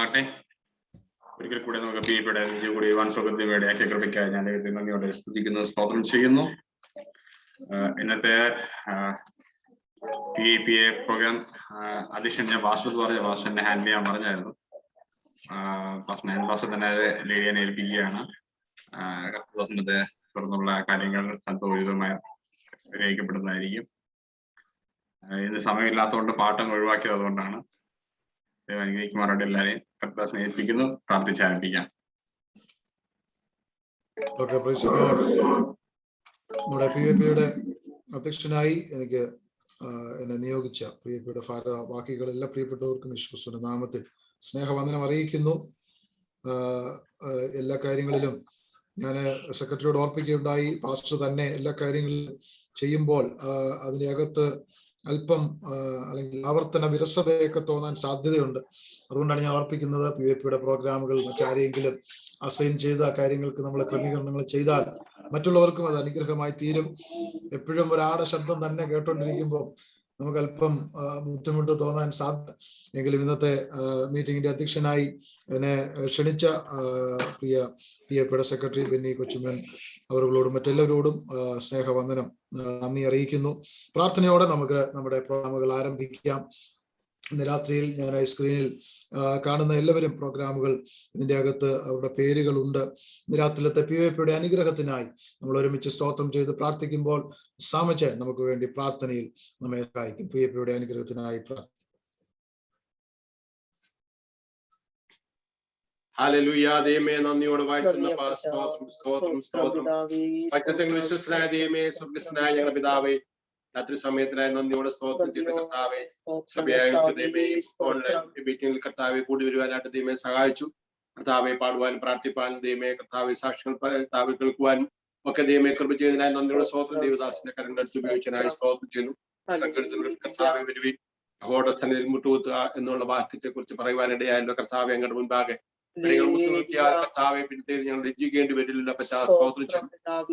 അനുഗ്രഹിക്കുമാറാകട്ടെ. ഒരിക്കൽ കൂടെ നമുക്ക് പ്രിയപ്പെട്ട കൂടി സുഖത്തിലൂടെ കൃപയ്ക്കായി ഞാൻ ദൈവത്തെ നന്ദിയോടെ സ്തുതിക്കുന്നു, സ്തോത്രം ചെയ്യുന്നു. ഇന്നത്തെ PAPA പ്രോഗ്രാം അധ്യക്ഷൻ ഞാൻ വാസുദ് പറഞ്ഞ വാസുവിനെ ഹാൻഡിൽ ചെയ്യാൻ പറഞ്ഞായിരുന്നു. വാസു തന്നെ അത് ലേഡിയാൻ ഏൽപ്പിക്കുകയാണ്. കർത്തൃദാസനത്തെ തുടർന്നുള്ള കാര്യങ്ങൾ സന്തോഷിതമായി ഗ്രഹിക്കപ്പെടുന്നതായിരിക്കും. ഇന്ന് സമയമില്ലാത്തതുകൊണ്ട് പാട്ടം ഒഴിവാക്കിയത് അതുകൊണ്ടാണ്. ദൈവം അനുഗ്രഹിക്കുമാറാകട്ടെ. എല്ലാവരെയും കർത്തൃദാസനെ ഏൽപ്പിക്കുന്നു. പ്രാർത്ഥിച്ചാരംഭിക്കാം. നമ്മുടെ PAPയുടെ അധ്യക്ഷനായി എനിക്ക് എന്നെ നിയോഗിച്ച പ്രിയപ്പെട്ട ബാക്കികൾ എല്ലാ പ്രിയപ്പെട്ടവർക്കും യേശുക്രിസ്തുവിന്റെ നാമത്തിൽ സ്നേഹവന്ദനം അറിയിക്കുന്നു. എല്ലാ കാര്യങ്ങളിലും ഞാൻ സെക്രട്ടറിയോട് ഓർപ്പിക്കുകയുണ്ടായി, പാസ്റ്റർ തന്നെ എല്ലാ കാര്യങ്ങളിലും ചെയ്യുമ്പോൾ അതിൻ്റെ അകത്ത് അല്പം അല്ലെങ്കിൽ ആവർത്തന വിരസതയൊക്കെ തോന്നാൻ സാധ്യതയുണ്ട്. അതുകൊണ്ടാണ് ഞാൻ ഓർപ്പിക്കുന്നത്, PAPയുടെ പ്രോഗ്രാമുകൾ മറ്റാരെങ്കിലും അസൈൻ ചെയ്ത കാര്യങ്ങൾക്ക് നമ്മൾ ക്രമീകരണങ്ങൾ ചെയ്താൽ മറ്റുള്ളവർക്കും അത് അനുഗ്രഹമായി തീരും. എപ്പോഴും ഒരാളുടെ ശബ്ദം തന്നെ കേട്ടോണ്ടിരിക്കുമ്പോൾ നമുക്ക് അല്പം ബുദ്ധിമുട്ട് തോന്നാൻ സാധ്യത. എങ്കിലും ഇന്നത്തെ മീറ്റിംഗിന്റെ അധ്യക്ഷനായി എന്നെ ക്ഷണിച്ച പ്രിയ PAPയുടെ സെക്രട്ടറി ബെന്നി കൊച്ചുമൻ അവരോടും മറ്റെല്ലാവരോടും സ്നേഹവന്ദനം നന്ദി അറിയിക്കുന്നു. പ്രാർത്ഥനയോടെ നമുക്ക് നമ്മുടെ പ്രോഗ്രാമുകൾ ആരംഭിക്കാം. ഇന്ന് രാത്രിയിൽ ഞാൻ സ്ക്രീനിൽ കാണുന്ന എല്ലാവരും പ്രോഗ്രാമുകൾ ഇതിന്റെ അകത്ത് അവരുടെ പേരുകളുണ്ട്. ഇന്ന് രാത്രിയിലത്തെ PAPയുടെ അനുഗ്രഹത്തിനായി നമ്മൾ ഒരുമിച്ച് സ്തോത്രം ചെയ്ത് പ്രാർത്ഥിക്കുമ്പോൾ സാമച്ചൻ നമുക്ക് വേണ്ടി പ്രാർത്ഥനയിൽ നമ്മെ സഹായിക്കും. PAPയുടെ അനുഗ്രഹത്തിനായി ഹല്ലേലൂയ. ദൈവമേ നന്ദിയോടെ വാഴ്ത്തുന്ന വിശ്വസനായ ദൈവമേ, സ്വർഗ്ഗസ്ഥനായ ഞങ്ങളുടെ പിതാവേ, രാത്രി സമയത്തിനായി നന്ദിയോടെ സ്തോത്രം ചെയ്ത കർത്താവേ, മീറ്റിംഗിൽ കർത്താവെ കൂടി വരുവാനായിട്ട് ദൈവമേ സഹായിച്ചു. കർത്താവെ പാടുവാനും പ്രാർത്ഥിപ്പാനും ദൈവമേ കർത്താവെ സാക്ഷികൾ കർത്താവെ കേൾക്കുവാനും ഒക്കെ ദൈവമേ കൃപ ചെയ്തതിനായി നന്ദിയോടെ സ്തോത്രം. ദേവദാസിന്റെ കരങ്ങൾ ഉപയോഗിച്ചതിനായി സ്തോത്രം ചെയ്യുന്നു. സംഘടനത്തിൽ കർത്താവെ വരുവിൻ, അഹോടസ്ഥനിൽ മുട്ടുകുത്തുക എന്നുള്ള വാക്യത്തെ കുറിച്ച് പറയുവാനിടയായല്ലോ. കർത്താവെ ഞങ്ങളുടെ മുൻപാകെ കർത്താവെ പിന്നെ ഞങ്ങൾ രചിക്കേണ്ടി വരില്ല. സ്തോത്രം ചെയ്യും.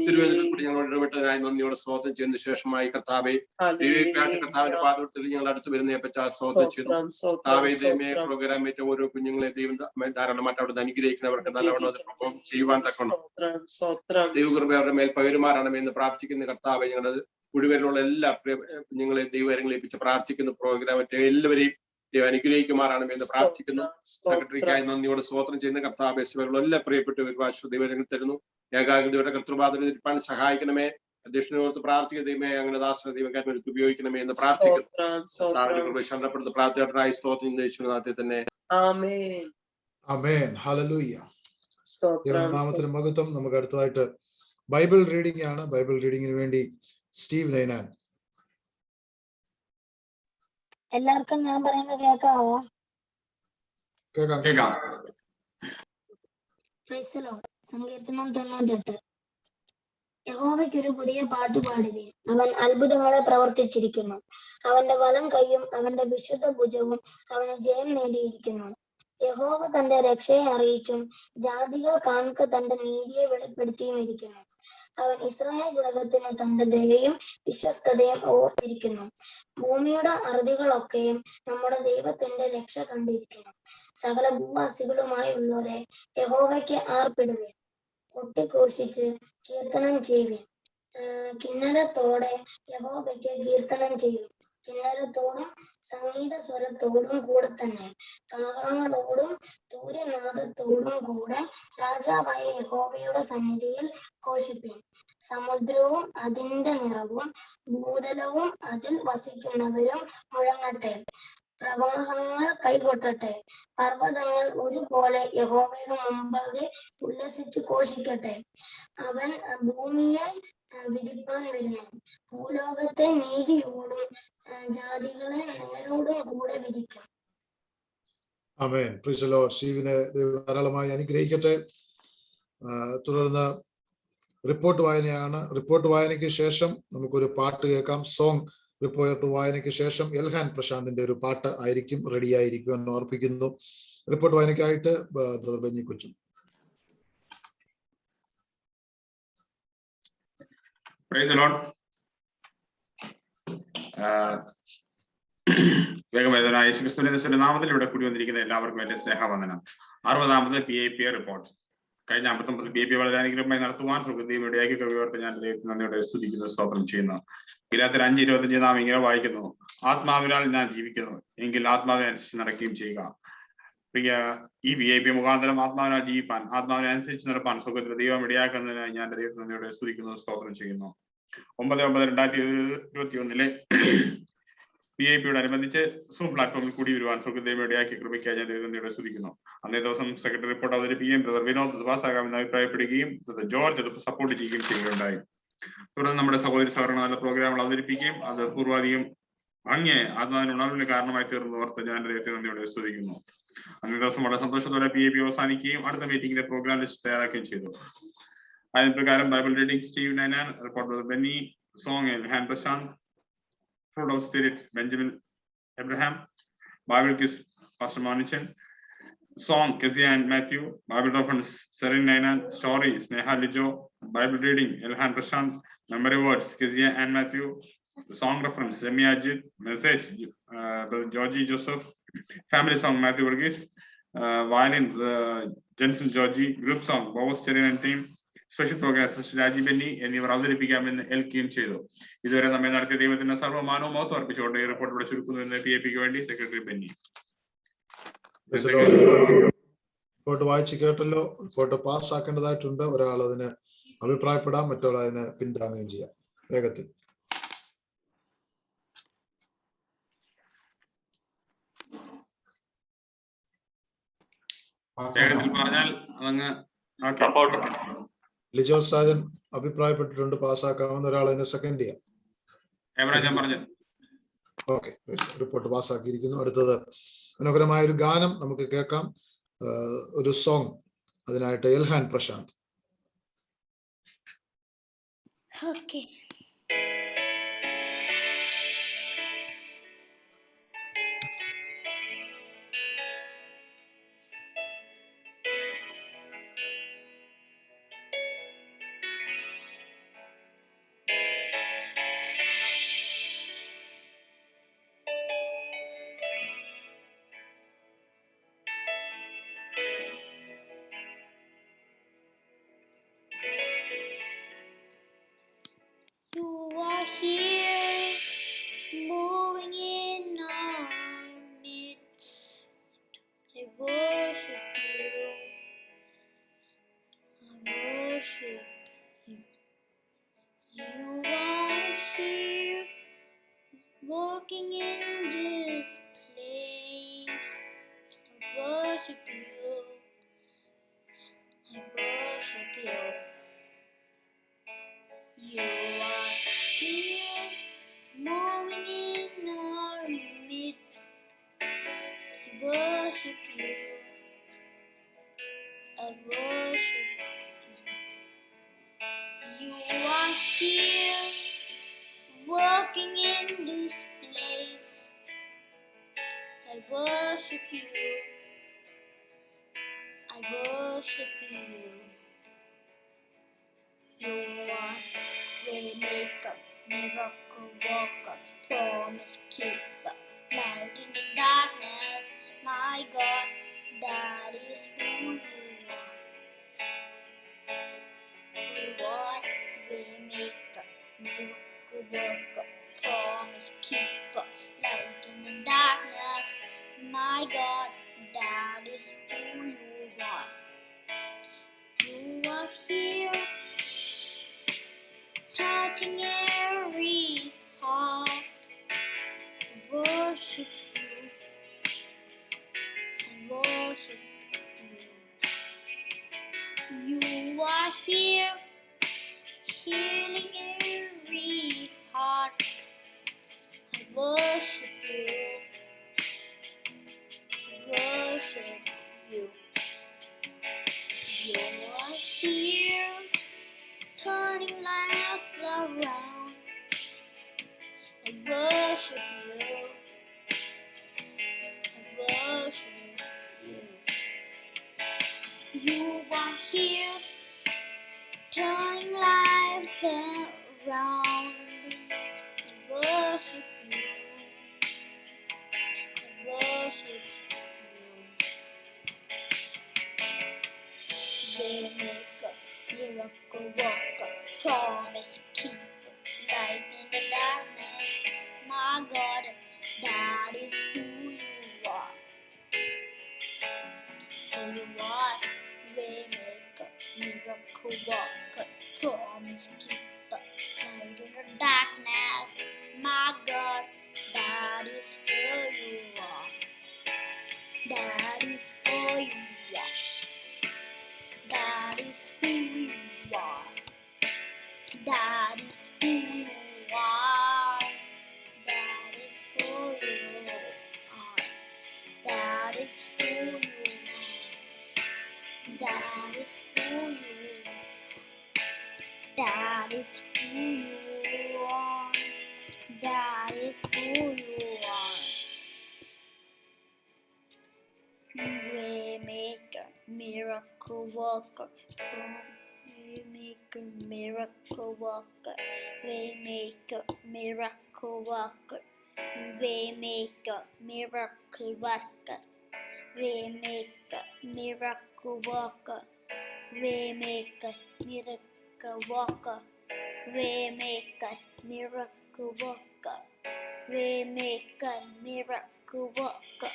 തിരുവേദനയിൽ കൂടി ഞങ്ങൾ ഇടപെട്ടതിനായി നന്ദിയോടെ സ്തോത്രം ചെയ്യുന്ന ശേഷമായി കർത്താവെ കർത്താവിന്റെ പാദത്തിൽ ഞങ്ങൾ അടുത്ത് വരുന്ന സ്തോത്രം ചെയ്യുന്നു. കർത്താവെ ദൈവമേ പ്രോഗ്രാം ഏറ്റവും ഓരോ കുഞ്ഞുങ്ങളെ ദൈവം ധാരാളമായിട്ട് അവിടെ അനുഗ്രഹിക്കുന്നവർക്ക് നല്ലവണ്ണം ചെയ്യുവാൻ തക്കണം ദൈവകൃപ അവരുടെ മേൽ പകരുമാറാണ് എന്ന് പ്രാർത്ഥിക്കുന്ന കർത്താവെ, ഞങ്ങളത് മുഴുവനുള്ള എല്ലാ കുഞ്ഞുങ്ങളെ ദൈവകരങ്ങൾ ഏൽപ്പിച്ച് പ്രാർത്ഥിക്കുന്ന പ്രോഗ്രാം എല്ലാവരെയും ദൈവം അനുഗ്രഹിക്കുമാറാണ് എന്ന് പ്രാർത്ഥിക്കുന്നു. സെക്രട്ടറിക്കായി നന്ദിയോടെ സ്തോത്രം ചെയ്യുന്ന കർത്താവെ, എല്ലാ പ്രിയപ്പെട്ട ദൈവങ്ങൾ തരുന്നു. ഏകാഗ്രതയുടെ കർത്തൃപാദം സഹായിക്കണമേ. അധ്യക്ഷനോർത്ത് പ്രാർത്ഥിക്കുന്ന ദൈവമേ, അങ്ങനെ ദാസന ദൈവകാരൻ ഉപയോഗിക്കണമേ എന്ന് പ്രാർത്ഥിക്കുന്നു. ശരണപ്പെടുന്ന പ്രാർത്ഥനയായി സ്തോത്രം യേശുവിന്റെ തന്നെ. ആമേൻ. ഹല്ലേലൂയ. ദൈവനാമത്തിന് മഹത്വം. നമുക്ക് അടുത്തതായിട്ട് ബൈബിൾ റീഡിംഗ് ആണ്. ബൈബിൾ റീഡിങ്ങിന് വേണ്ടി സ്റ്റീവ് നൈനാൻ. എല്ലാവർക്കും ഞാൻ പറയുന്നത് കേൾക്കാവോ? കേൾക്കാം. സങ്കീർത്തനം 98. യഹോവയ്ക്കൊരു പുതിയ പാട്ട് പാടുവിൻ, അവൻ അത്ഭുതങ്ങളെ പ്രവർത്തിച്ചിരിക്കുന്നു. അവന്റെ വലം കൈയും അവന്റെ വിശുദ്ധ ഭുജവും അവന് ജയം നേടിയിരിക്കുന്നു. യഹോവ തന്റെ രക്ഷയെ അറിയിച്ചും ജാതികൾ കാൺക തന്റെ നീതിയെ വെളിപ്പെടുത്തിയും ഇരിക്കുന്നു. അവൻ ഇസ്രായേൽ ഗൃഹത്തിന് തന്റെ ദയയും വിശ്വസ്തതയും ഓർത്തിരിക്കുന്നു. ഭൂമിയുടെ അറുതികളൊക്കെയും നമ്മുടെ ദൈവത്തിന്റെ രക്ഷ കണ്ടിരിക്കുന്നു. സകല ഭൂവാസികളുമായുള്ളവരെ യഹോവയ്ക്ക് ആർപ്പിടുവിൻ, കൊട്ടിഘോഷിച്ച് കീർത്തനം ചെയ്യുവിൻ. കിന്നരത്തോടെ യഹോവയ്ക്ക് കീർത്തനം ചെയ്യുവിൻ. കിന്നരത്തോടും സംഗീത സ്വരത്തോടും കൂടെ തന്നെ കാഹളങ്ങളോടും തൂര്യനാദത്തോടും കൂടെ രാജാവായ യഹോവയുടെ സന്നിധിയിൽ ഘോഷിപ്പിൻ. സമുദ്രവും അതിന്റെ നിറവും ഭൂതലവും അതിൽ വസിക്കുന്നവരും മുഴങ്ങട്ടെ. പ്രവാഹങ്ങൾ കൈകൊട്ടട്ടെ. പർവ്വതങ്ങൾ ഒരുപോലെ യഹോവയുടെ മുമ്പാകെ ഉല്ലസിച്ച് ഘോഷിക്കട്ടെ. അവൻ ഭൂമിയെ വിധിപ്പാൻ വരുന്നു. ഭൂലോകത്തെ നീതിയോടും ജാതികളെ നേരോടും കൂടെ വിധിക്കും. ആമേൻ. Praise the Lord. സ്റ്റീവിനെ ധാരാളമായി അനുഗ്രഹിക്കട്ടെ. തുടർന്ന് റിപ്പോർട്ട് വായനയാണ്. റിപ്പോർട്ട് വായനയ്ക്ക് ശേഷം നമുക്കൊരു പാട്ട് കേൾക്കാം. സോങ് റിപ്പോർട്ട് വായനയ്ക്ക് ശേഷം എൽഹാൻ പ്രശാന്തിന്റെ ഒരു പാട്ട് ആയിരിക്കും റെഡിയായിരിക്കും എന്ന് ഓർപ്പിക്കുന്നു. റിപ്പോർട്ട് വായനയ്ക്കായിട്ട് ബ്രദർ ബെന്നി കൊച്ചു. Praise the Lord. വേഗം വരുന്ന യേശുക്രിസ്തുവിന്റെ നാമത്തിൽ ഇവിടെ കൂടി വന്നിരിക്കുന്ന എല്ലാവർക്കും എന്റെ സ്നേഹവന്ദനം. 60ാമത് PIP റിപ്പോർട്ട്. കഴിഞ്ഞ 59 PIP വളരെ അനുഗ്രഹമായി നടത്തുവാൻ സുഹൃത്തിയും ഇടയാക്കി കവിയോർത്ത് ഞാൻ ദൈവത്തിന് നന്ദിയോടെ സ്തുതിക്കുന്നു, സ്തോത്രം ചെയ്യുന്നു. ഗലാത്യർ 5:25 നാം ഇങ്ങനെ വായിക്കുന്നു, ആത്മാവിനാൽ ഞാൻ ജീവിക്കുന്നു എങ്കിൽ ആത്മാവിനെ അനുസരിച്ച് നടക്കുകയും ചെയ്യുക. പ്രിയ ഈ PIP മുഖാന്തരം ആത്മാവിനാൽ ജീവിപ്പാൻ, ആത്മാവിനെ അനുസരിച്ച് നടപ്പാൻ സുഖത്തിൽ ദൈവം ഇടയാക്കുന്നതിനായി ഞാൻ ദൈവത്തിന് നന്ദിയോടെ സ്തുതിക്കുന്നു, സ്തോത്രം ചെയ്യുന്നു. 9/9/2021 PIP-യോട് അനുബന്ധിച്ച് സൂം പ്ലാറ്റ്ഫോമിൽ കൂടി വരുവാൻ സുഖദൈവം ഇടയാക്കി കൃപയ്ക്കായി ഞാൻ ദൈവത്തെ സ്തുതിക്കുന്നു. അന്നേ ദിവസം സെക്രട്ടറി റിപ്പോർട്ട് അവതരിപ്പിക്കുകയും ബ്രദർ വിനോദ് പാസ്സാകാമെന്ന് അഭിപ്രായപ്പെടുകയും ബ്രദർ ജോർജ് അത് സപ്പോർട്ട് ചെയ്യുകയും ചെയ്യുകയുണ്ടായി. തുടർന്ന് നമ്മുടെ സഹോദരി സഹകരണ നല്ല പ്രോഗ്രാമുകൾ അവതരിപ്പിക്കുകയും അത് പൂർവാധികം ഭംഗിയെ ആത്മാവിന് ഉണർവിന് കാരണമായി തീർന്നു ഓർത്ത് ഞാൻ ദൈവത്തെ നന്ദിയോടെ സ്തുതിക്കുന്നു. അന്നേ ദിവസം വളരെ സന്തോഷത്തോടെ PIP അവസാനിക്കുകയും അടുത്ത മീറ്റിംഗിലെ പ്രോഗ്രാം ലിസ്റ്റ് തയ്യാറാക്കുകയും ചെയ്തു. അതിന് പ്രകാരം Bible reading Steve Ninan, reporter Benny, song ഹാൻ Prashanth, Fruit of Spirit Benjamin Abraham, Bible Kiss Pastor Monichan, Song Kezia and Matthew, Bible reference Serin Nainan, Story Sneha Lijo, Bible reading Elhan Prashant, Memory words Kezia and Matthew, the song reference Remy Ajit, message Georgie Joseph, family song Matthew Varghese, violin Jensen Georgie, group song Bobos Cherin and team, special programme Raji Benny എന്നിവർ അവതരിപ്പിക്കാമെന്ന് ഏൽക്കുകയും ചെയ്തു. ഇതുവരെ നമ്മെ നടത്തിയ ദൈവത്തിന്റെ സർവ്വമാനവും മഹത്വം അർപ്പിച്ചുകൊണ്ട് ഈ report ഇവിടെ ചുരുക്കുന്നു എന്ന് PIP-ക്ക് വേണ്ടി സെക്രട്ടറി ബെന്നി. റിപ്പോർട്ട് വായിച്ചു കേട്ടല്ലോ. റിപ്പോർട്ട് പാസ്സാക്കേണ്ടതായിട്ടുണ്ട്. ഒരാൾ അതിന് അഭിപ്രായപ്പെടാം, മറ്റൊരാൾ അതിന് പിന്താങ്ങുകയും ചെയ്യാം. വേഗത്തിൽ പറഞ്ഞാൽ അതങ്ങ് ലിജോ സാജൻ അഭിപ്രായപ്പെട്ടിട്ടുണ്ട്, പാസ്സാക്കാമെന്ന്. ഒരാൾ അതിനെ സെക്കൻഡ് ചെയ്യാം. ഞാൻ പറഞ്ഞു. ഓക്കെ, റിപ്പോർട്ട് പാസ്സാക്കിയിരിക്കുന്നു. അടുത്തത് മനോഹരമായ ഒരു ഗാനം നമുക്ക് കേൾക്കാം, ഒരു സോങ്. അതിനായിട്ട് എൽഹാൻ Prashanth. Okay. You are here, moving in our midst. I worship you. I worship you. You are here, walking in this place. I worship you. I worship you. You are here, moving in our midst. I worship you. I worship you. You are here, walking in this place. I worship you. I worship you. You are waymaker, miracle worker, promise keeper, light in the darkness. My God, that is who you are. You are waymaker, miracle worker, promise keeper, light in the darkness. My God, that is who you are. You are here, touching every heart. I worship you. I worship you. You are here, healing every heart. I worship you. I worship you. You are here, turning lives around. I worship you. I worship you. You are here, turning lives around. I worship you. Waymaker, miracle worker, promise keeper, light in the darkness. My God, that is who you are. Who you are, Waymaker, miracle worker, promise keeper, light in the darkness. My God, that is who you are. That is who you are. That is who you are. That is who you are. That is who you are. That is who you are. That is who you are. That is who you are. That is who you are. Waymaker, miracle worker, Waymaker, miracle worker, Waymaker, miracle worker, Waymaker, miracle worker, Waymaker, miracle worker, Waymaker, miracle worker, Waymaker, miracle worker, Waymaker, miracle worker.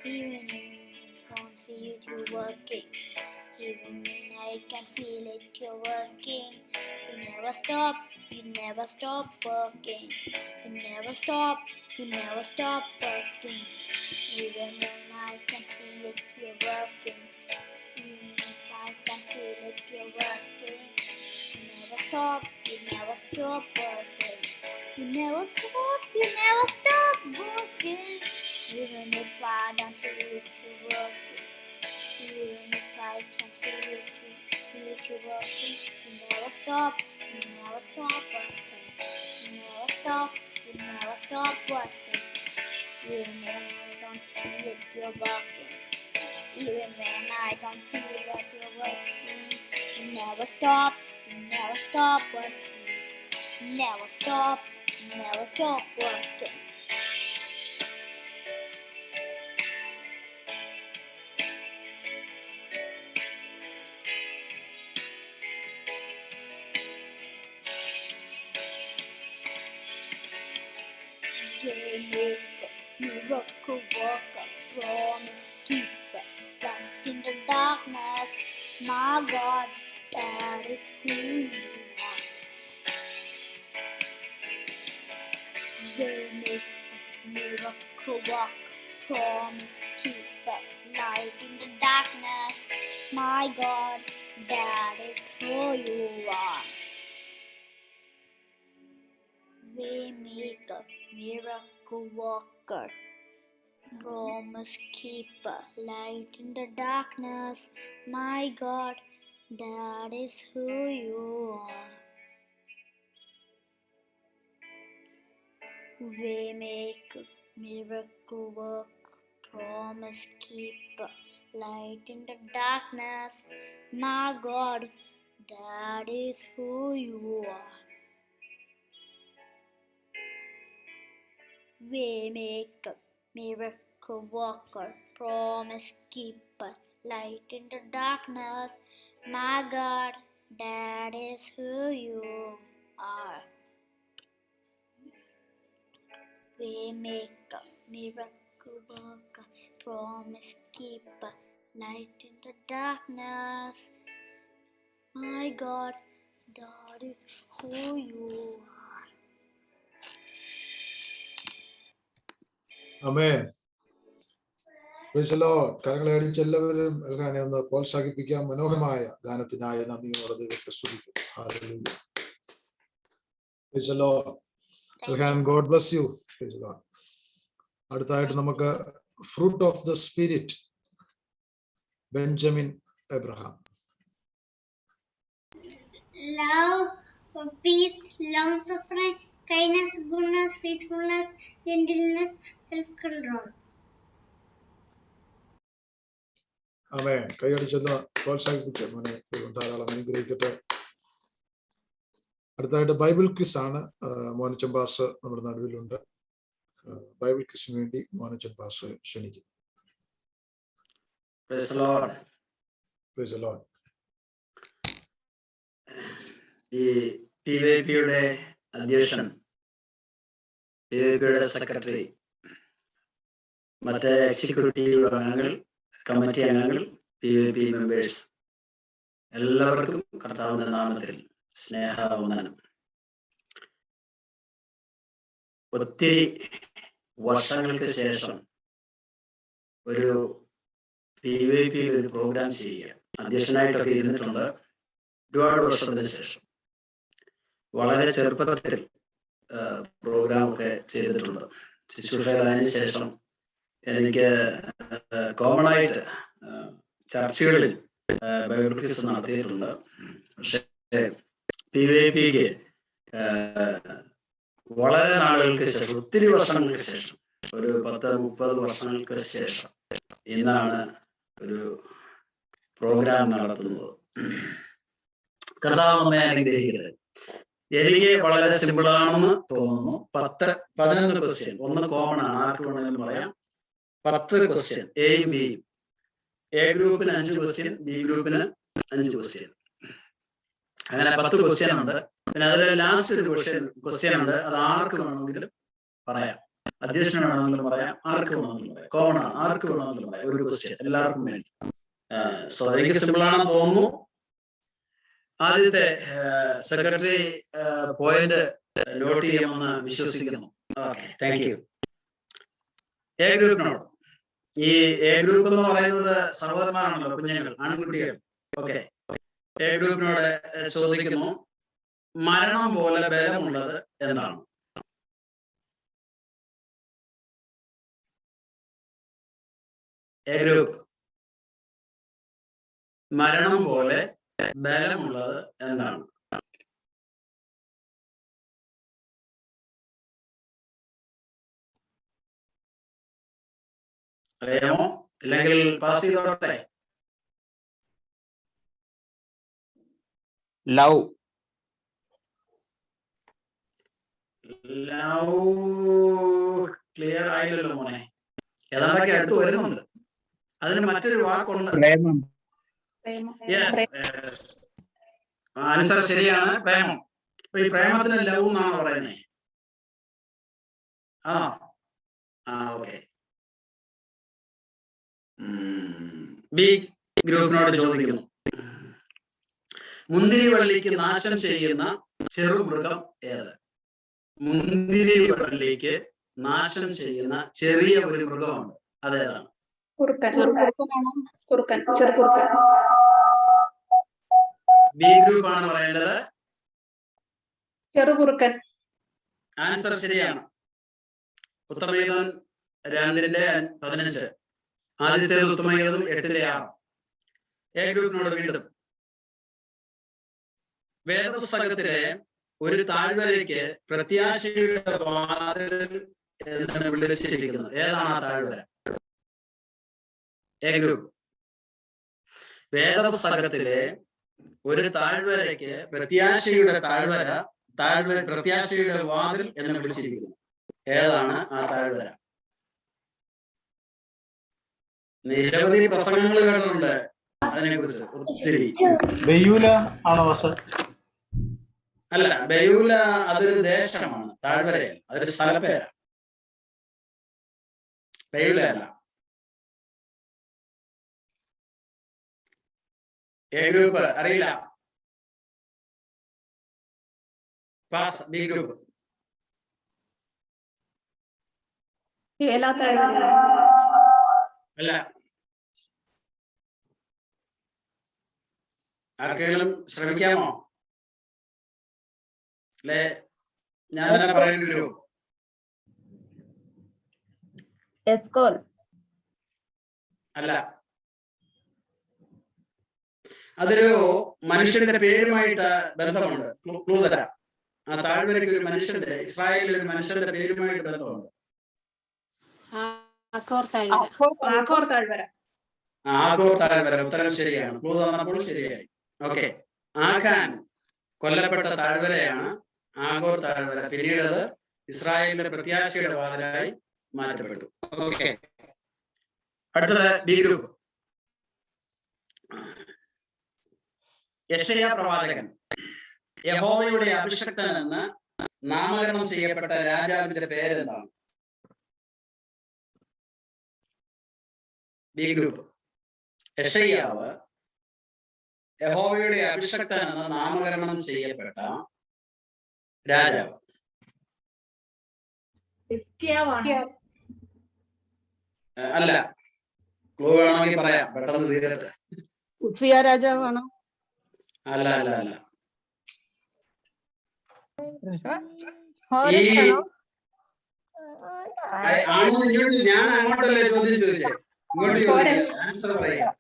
Even when I can't see it, you're working. Even when I can feel it, you're working. You never stop working. You never stop working. Even when I can see it, you're working. Even if I can feel it, you're working. You never stop working. You never stop working. Even if I don't see it, you're working. Even if I can see it, you're working. You never stop working. You never stop working. Even when I don't see it, you're working. Even when I don't feel that you're working. You never stop working. You never stop working. Waymaker, miracle worker, promise keeper, light in the darkness. My God, that is who you are. Waymaker, miracle worker, promise keeper, light in the darkness. My God, that is who you are. Waymaker, miracle worker, promise keeper, light in the darkness. My God, that is who you are. Waymaker, miracle worker, promise keeper, light in the darkness. My God, that is who you are. Waymaker, miracle worker, promise keeper, light in the darkness. My God, that is who you are. Waymaker, miracle worker, promise keeper, light in the darkness. My God, that is who you are. Amen. Praise the Lord. കരങ്ങളെ അടിച്ച് എല്ലാവരും എൽഹാനെ ഒന്ന് പ്രോത്സാഹിപ്പിക്കാം. മനോഹരമായ ഗാനത്തിനായി നന്ദിയോടെ ദൈവത്തെ സ്തുതിക്കുന്നു. Hallelujah. Praise the Lord. Elhan, God bless you. Praise the Lord. അടുത്തായിട്ട് നമുക്ക് fruit of the spirit, Benjamin Abraham. Love, peace, long suffering, kindness, goodness, faithfulness, gentleness, self-control. ആമേൻ. കൈയടിച്ചെന്ന് പ്രോത്സാഹിപ്പിക്കാം. മോനെ ദൈവം ധാരാളം അനുഗ്രഹിക്കട്ടെ. അടുത്തായിട്ട് ബൈബിൾ ക്വിസ് ആണ്. മോനച്ചൻ പാസ്റ്റർ നമ്മുടെ നടുവിലുണ്ട്. ബൈബിൾ ക്വിസിന് വേണ്ടി മോനച്ചൻ പാസ്റ്റർ ക്ഷണിക്കും. Praise the Lord. Praise the Lord. ഈ PYP-യുടെ അധ്യക്ഷൻ, PYP-യുടെ സെക്രട്ടറി, മറ്റ് എക്സിക്യൂട്ടീവ് അംഗങ്ങൾ, കമ്മിറ്റി അംഗങ്ങൾ, PYP മെമ്പേഴ്സ് എല്ലാവർക്കും കർത്താവിന്റെ നാമത്തിൽ സ്നേഹവന്ദനം. ഒത്തിരി വർഷങ്ങൾക്ക് ശേഷം ഒരു PYP-യിൽ ഒരു പ്രോഗ്രാം ചെയ്യുക, അധ്യക്ഷനായിട്ടൊക്കെ ഇരുന്നിട്ടുണ്ട്. ഒരുപാട് വർഷത്തിന് ശേഷം വളരെ ചെറുപ്പത്തിൽ പ്രോഗ്രാം ഒക്കെ ചെയ്തിട്ടുണ്ട്. ശുശ്രൂഷയിലതിന് ശേഷം എനിക്ക് കോമൺ ആയിട്ട് ചർച്ചകളിൽ ബൈബിൾ ക്വിസ് നടത്തിയിട്ടുണ്ട്. പക്ഷേ PYP-ക്ക് വളരെ നാളുകൾക്ക് ശേഷം, ഒത്തിരി വർഷങ്ങൾക്ക് ശേഷം, ഒരു 10-30 വർഷങ്ങൾക്ക് ശേഷം ഇന്നാണ് ഒരു പ്രോഗ്രാം നടത്തുന്നത്. കർത്താവ് നമ്മെ അനുഗ്രഹിക്കട്ടെ. എനിക്ക് വളരെ സിമ്പിൾ ആണെന്ന് തോന്നുന്നു. 11 ക്വസ്റ്റ്യൻ, ഒന്ന് കോമൺ ആണ്, ആർക്ക് വേണമെങ്കിലും പറയാം. 10 ക്വസ്റ്റ്യൻ, എയും ബിയും. എ ഗ്രൂപ്പിന് 5 ക്വസ്റ്റ്യൻ, ബി ഗ്രൂപ്പിന് 5 ക്വസ്റ്റ്യൻ. അങ്ങനെ 10 ക്വസ്റ്റ്യൻ ഉണ്ട്. പിന്നെ അതിൽ ലാസ്റ്റ് ഒരു ക്വസ്റ്റ്യൻ ഉണ്ട്. അത് ആർക്ക് വേണമെങ്കിലും പറയാം, അധ്യക്ഷന് വേണമെങ്കിലും പറയാം, ആർക്ക് വേണമെങ്കിലും പറയാം. കോമൺ ആണ്, ആർക്ക് വേണമെങ്കിലും പറയാം. ഒരു ക്വസ്റ്റ്യൻ എല്ലാവർക്കും വേണ്ടി. എനിക്ക് സിമ്പിൾ ആണെന്ന് തോന്നുന്നു. ആദ്യത്തെ സെക്രട്ടറി പോയിന്റ് നോട്ട് ചെയ്യുമെന്ന് വിശ്വസിക്കുന്നു. Okay, thank you. എ ഗ്രൂപ്പിനോട്, ഈ എ ഗ്രൂപ്പ് എന്ന് പറയുന്നത് സഹോദരന്മാരാണല്ലോ, കുഞ്ഞുങ്ങൾ, ആൺകുട്ടികൾ. ഓക്കെ, എ ഗ്രൂപ്പിനോട് ചോദിക്കുന്നു, മരണം പോലെ ബലമുള്ളത് എന്താണ്? എ ഗ്രൂപ്പ്, മരണം പോലെ ബലമുള്ളത് എന്താണ്? അറിയാമോ? ഇല്ലെങ്കിൽ പാസ് ചെയ്തോട്ടെ. ലവ്. ലവ് ക്ലിയർ ആയില്ലല്ലോ മോനെ. ഏതാണ്ടൊക്കെ അടുത്ത് വരുന്നുണ്ട്. അതിന് മറ്റൊരു വാക്കുണ്ട്. പ്രേമം. ആൻസർ ശരിയാണ്, പ്രേമം. അപ്പൊ ഈ പ്രേമത്തിന് ലവ് എന്നാണ് പറയുന്നത്. ഓക്കെ. ബി ഗ്രൂപ്പിനോട് ചോദിക്കുന്നു, മുന്തിരി വള്ളിക്ക് നാശം ചെയ്യുന്ന ചെറുമൃഗം ഏത്? മുന്തിരി വള്ളിക്ക് നാശം ചെയ്യുന്ന ചെറിയ ഒരു മൃഗമുണ്ട്, അതേതാണ്? ബി ഗ്രൂപ്പ് ആണ് പറയേണ്ടത്. ചെറുകുറുക്കൻ. ആൻസർ ശരിയാണ്. ഉത്തമഗീതം 2:15. ആദ്യത്തേത് ഉത്തമഗീതം 8:6. എ ഗ്രൂപ്പിനോട് വീണ്ടും, വേദപുസ്തകത്തിലെ ഒരു താഴ്വരയ്ക്ക് പ്രത്യാശയുടെ വാതിൽ എന്ന് വിളിച്ചിരിക്കുന്നത് ഏതാണ് ആ താഴ്വര? എ ഗ്രൂപ്പ്, വേദപുസ്തകത്തിലെ ഒരു താഴ്വരയ്ക്ക് പ്രത്യാശയുടെ പ്രത്യാശയുടെ വാതിൽ എന്ന് വിളിച്ചിരിക്കുന്നു, ഏതാണ് ആ താഴ്വര? നിരവധി പ്രസംഗങ്ങൾ കേട്ടിട്ടുണ്ട് അതിനെ കുറിച്ച്, ഒത്തിരി. ബെയ്യൂല ആണോ? അല്ല, ബെയ്യൂല അതൊരു ദേശമാണ്, താഴ്വരയല്ല, അതൊരു സ്ഥലപ്പേരാ. ബെയ്യൂല അല്ല. എ ഗ്രൂപ്പ് അറിയില്ല. പാസ്. B group. അല്ല. ആർക്കെങ്കിലും ശ്രമിക്കാമോ? അല്ലെ ഞാൻ തന്നെ പറയേണ്ടി വരും? എസ്കോൽ. അല്ല, അതൊരു മനുഷ്യന്റെ പേരുമായിട്ട് ബന്ധമുണ്ട്. ക്ലൂ തരാം. ആ താഴ്വരയ്ക്ക് ഒരു മനുഷ്യന്റെ, ഇസ്രായേലിൽ ഒരു മനുഷ്യന്റെ പേരുമായിട്ട് ബന്ധമുണ്ട്. ആഖോർ താഴ്വര. ഉത്തരം ശരിയാണ്. ക്ലൂ തന്നപ്പോൾ ശരിയായി. ഓക്കെ, ആഖാൻ കൊല്ലപ്പെട്ട താഴ്വരയാണ് ആഖോർ താഴ്വര. പിന്നീട് അത് ഇസ്രായേലിന്റെ പ്രത്യാശയുടെ വാതിലായി മാറ്റപ്പെട്ടു. ഓക്കെ, അടുത്തത് ബി ഗ്രൂപ്പ്. യെശയ്യാ പ്രവാചകൻ യഹോവയുടെ അഭിഷക്തൻ എന്ന് നാമകരണം ചെയ്യപ്പെട്ട രാജാവിന്റെ പേരെന്താണ്? B group. യെശയ്യാവ് യഹോവയുടെ അഭിഷക്തൻ എന്ന് നാമകരണം ചെയ്യപ്പെട്ട രാജാവ്. അല്ല, ക്ലൂ വേണമെങ്കിൽ പറയാം, പെട്ടെന്ന് തീരട്ടെ. ഉസിയ രാജാവാണോ? അല്ല അല്ല അല്ല. ഞാൻ അങ്ങോട്ടല്ലേ ചോദ്യം ചോദിച്ചേ, ഇങ്ങോട്ട് ആൻസർ പറയാം.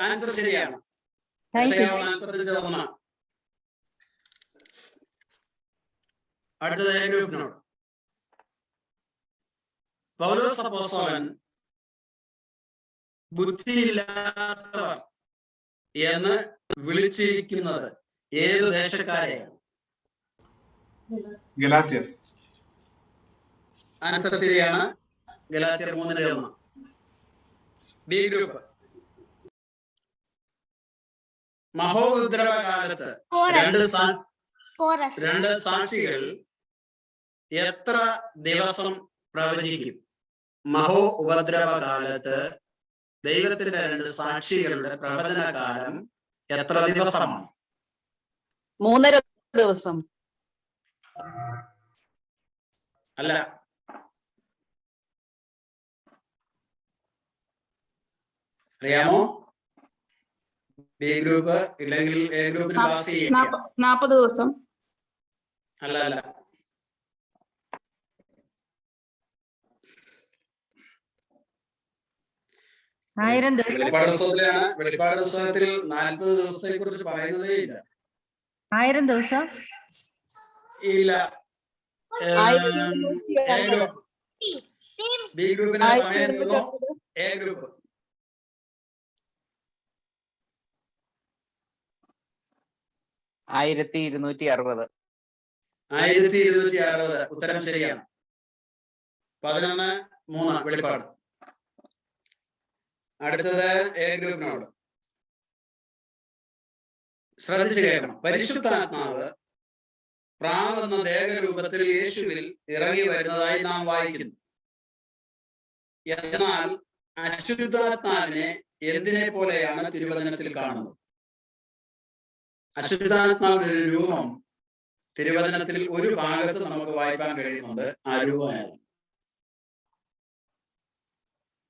ആൻസർ ശരിയാണ്. 45:1. അടുത്തത് എ ഗ്രൂപ്പിനോട്. പൗലോസ് അപ്പോസ്തലൻ ബുദ്ധിയില്ലാത്തവർ എന്ന് വിളിച്ചിരിക്കുന്നത് ഏതു ദേശക്കാരെയാണ്? ഗലാത്യർ. ആൻസർ ശരിയാണ്. ഗലാത്യർ 3:1. B group. മഹോപദ്രവകാലത്ത് രണ്ട് സാക്ഷികൾ എത്ര ദിവസം പ്രവചിക്കും? മഹോ ഉപദ്രവകാലത്ത് ദൈവത്തിന്റെ 2 സാക്ഷികളുടെ പ്രവചനകാലം എത്ര ദിവസമാണ്? 3.5 ദിവസം. അല്ല, അറിയാമോ? ബി ഗ്രൂപ്പ് ഇല്ലെങ്കിൽ എ ഗ്രൂപ്പിന് പാസ് ചെയ്യാം. 40 ദിവസം. അല്ല അല്ല. വെളിപ്പാട് പുസ്തകത്തിലാണ്. വെളിപ്പാട് പുസ്തകത്തിൽ 40 ദിവസത്തെ കുറിച്ച് പറയുന്നതേ ഇല്ല. 1000 ദിവസം ഇല്ല. ബി ഗ്രൂപ്പിന്റെ സമയം തന്നോ? A group. 1260. 1260. ഉത്തരം ശരിയാണ്. 11:3 വെളിപ്പാട്. അടുത്തത് എ ഗ്രൂപ്പിനോട്. ശ്രദ്ധിച്ചു കേൾക്കണം. പരിശുദ്ധാത്മാവ് പ്രാവെന്ന ദേഹരൂപത്തിൽ യേശുവിൽ ഇറങ്ങി വരുന്നതായി നാം വായിക്കുന്നു. എന്നാൽ അശുദ്ധാത്മാവിനെ എന്തിനെ പോലെയാണ് തിരുവചനത്തിൽ കാണുന്നത്? അശുദ്ധാത്മാവിന്റെ ഒരു രൂപം തിരുവചനത്തിൽ ഒരു ഭാഗത്ത് നമുക്ക് വായിക്കാൻ കഴിയുന്നുണ്ട്. ആ രൂപമാണ്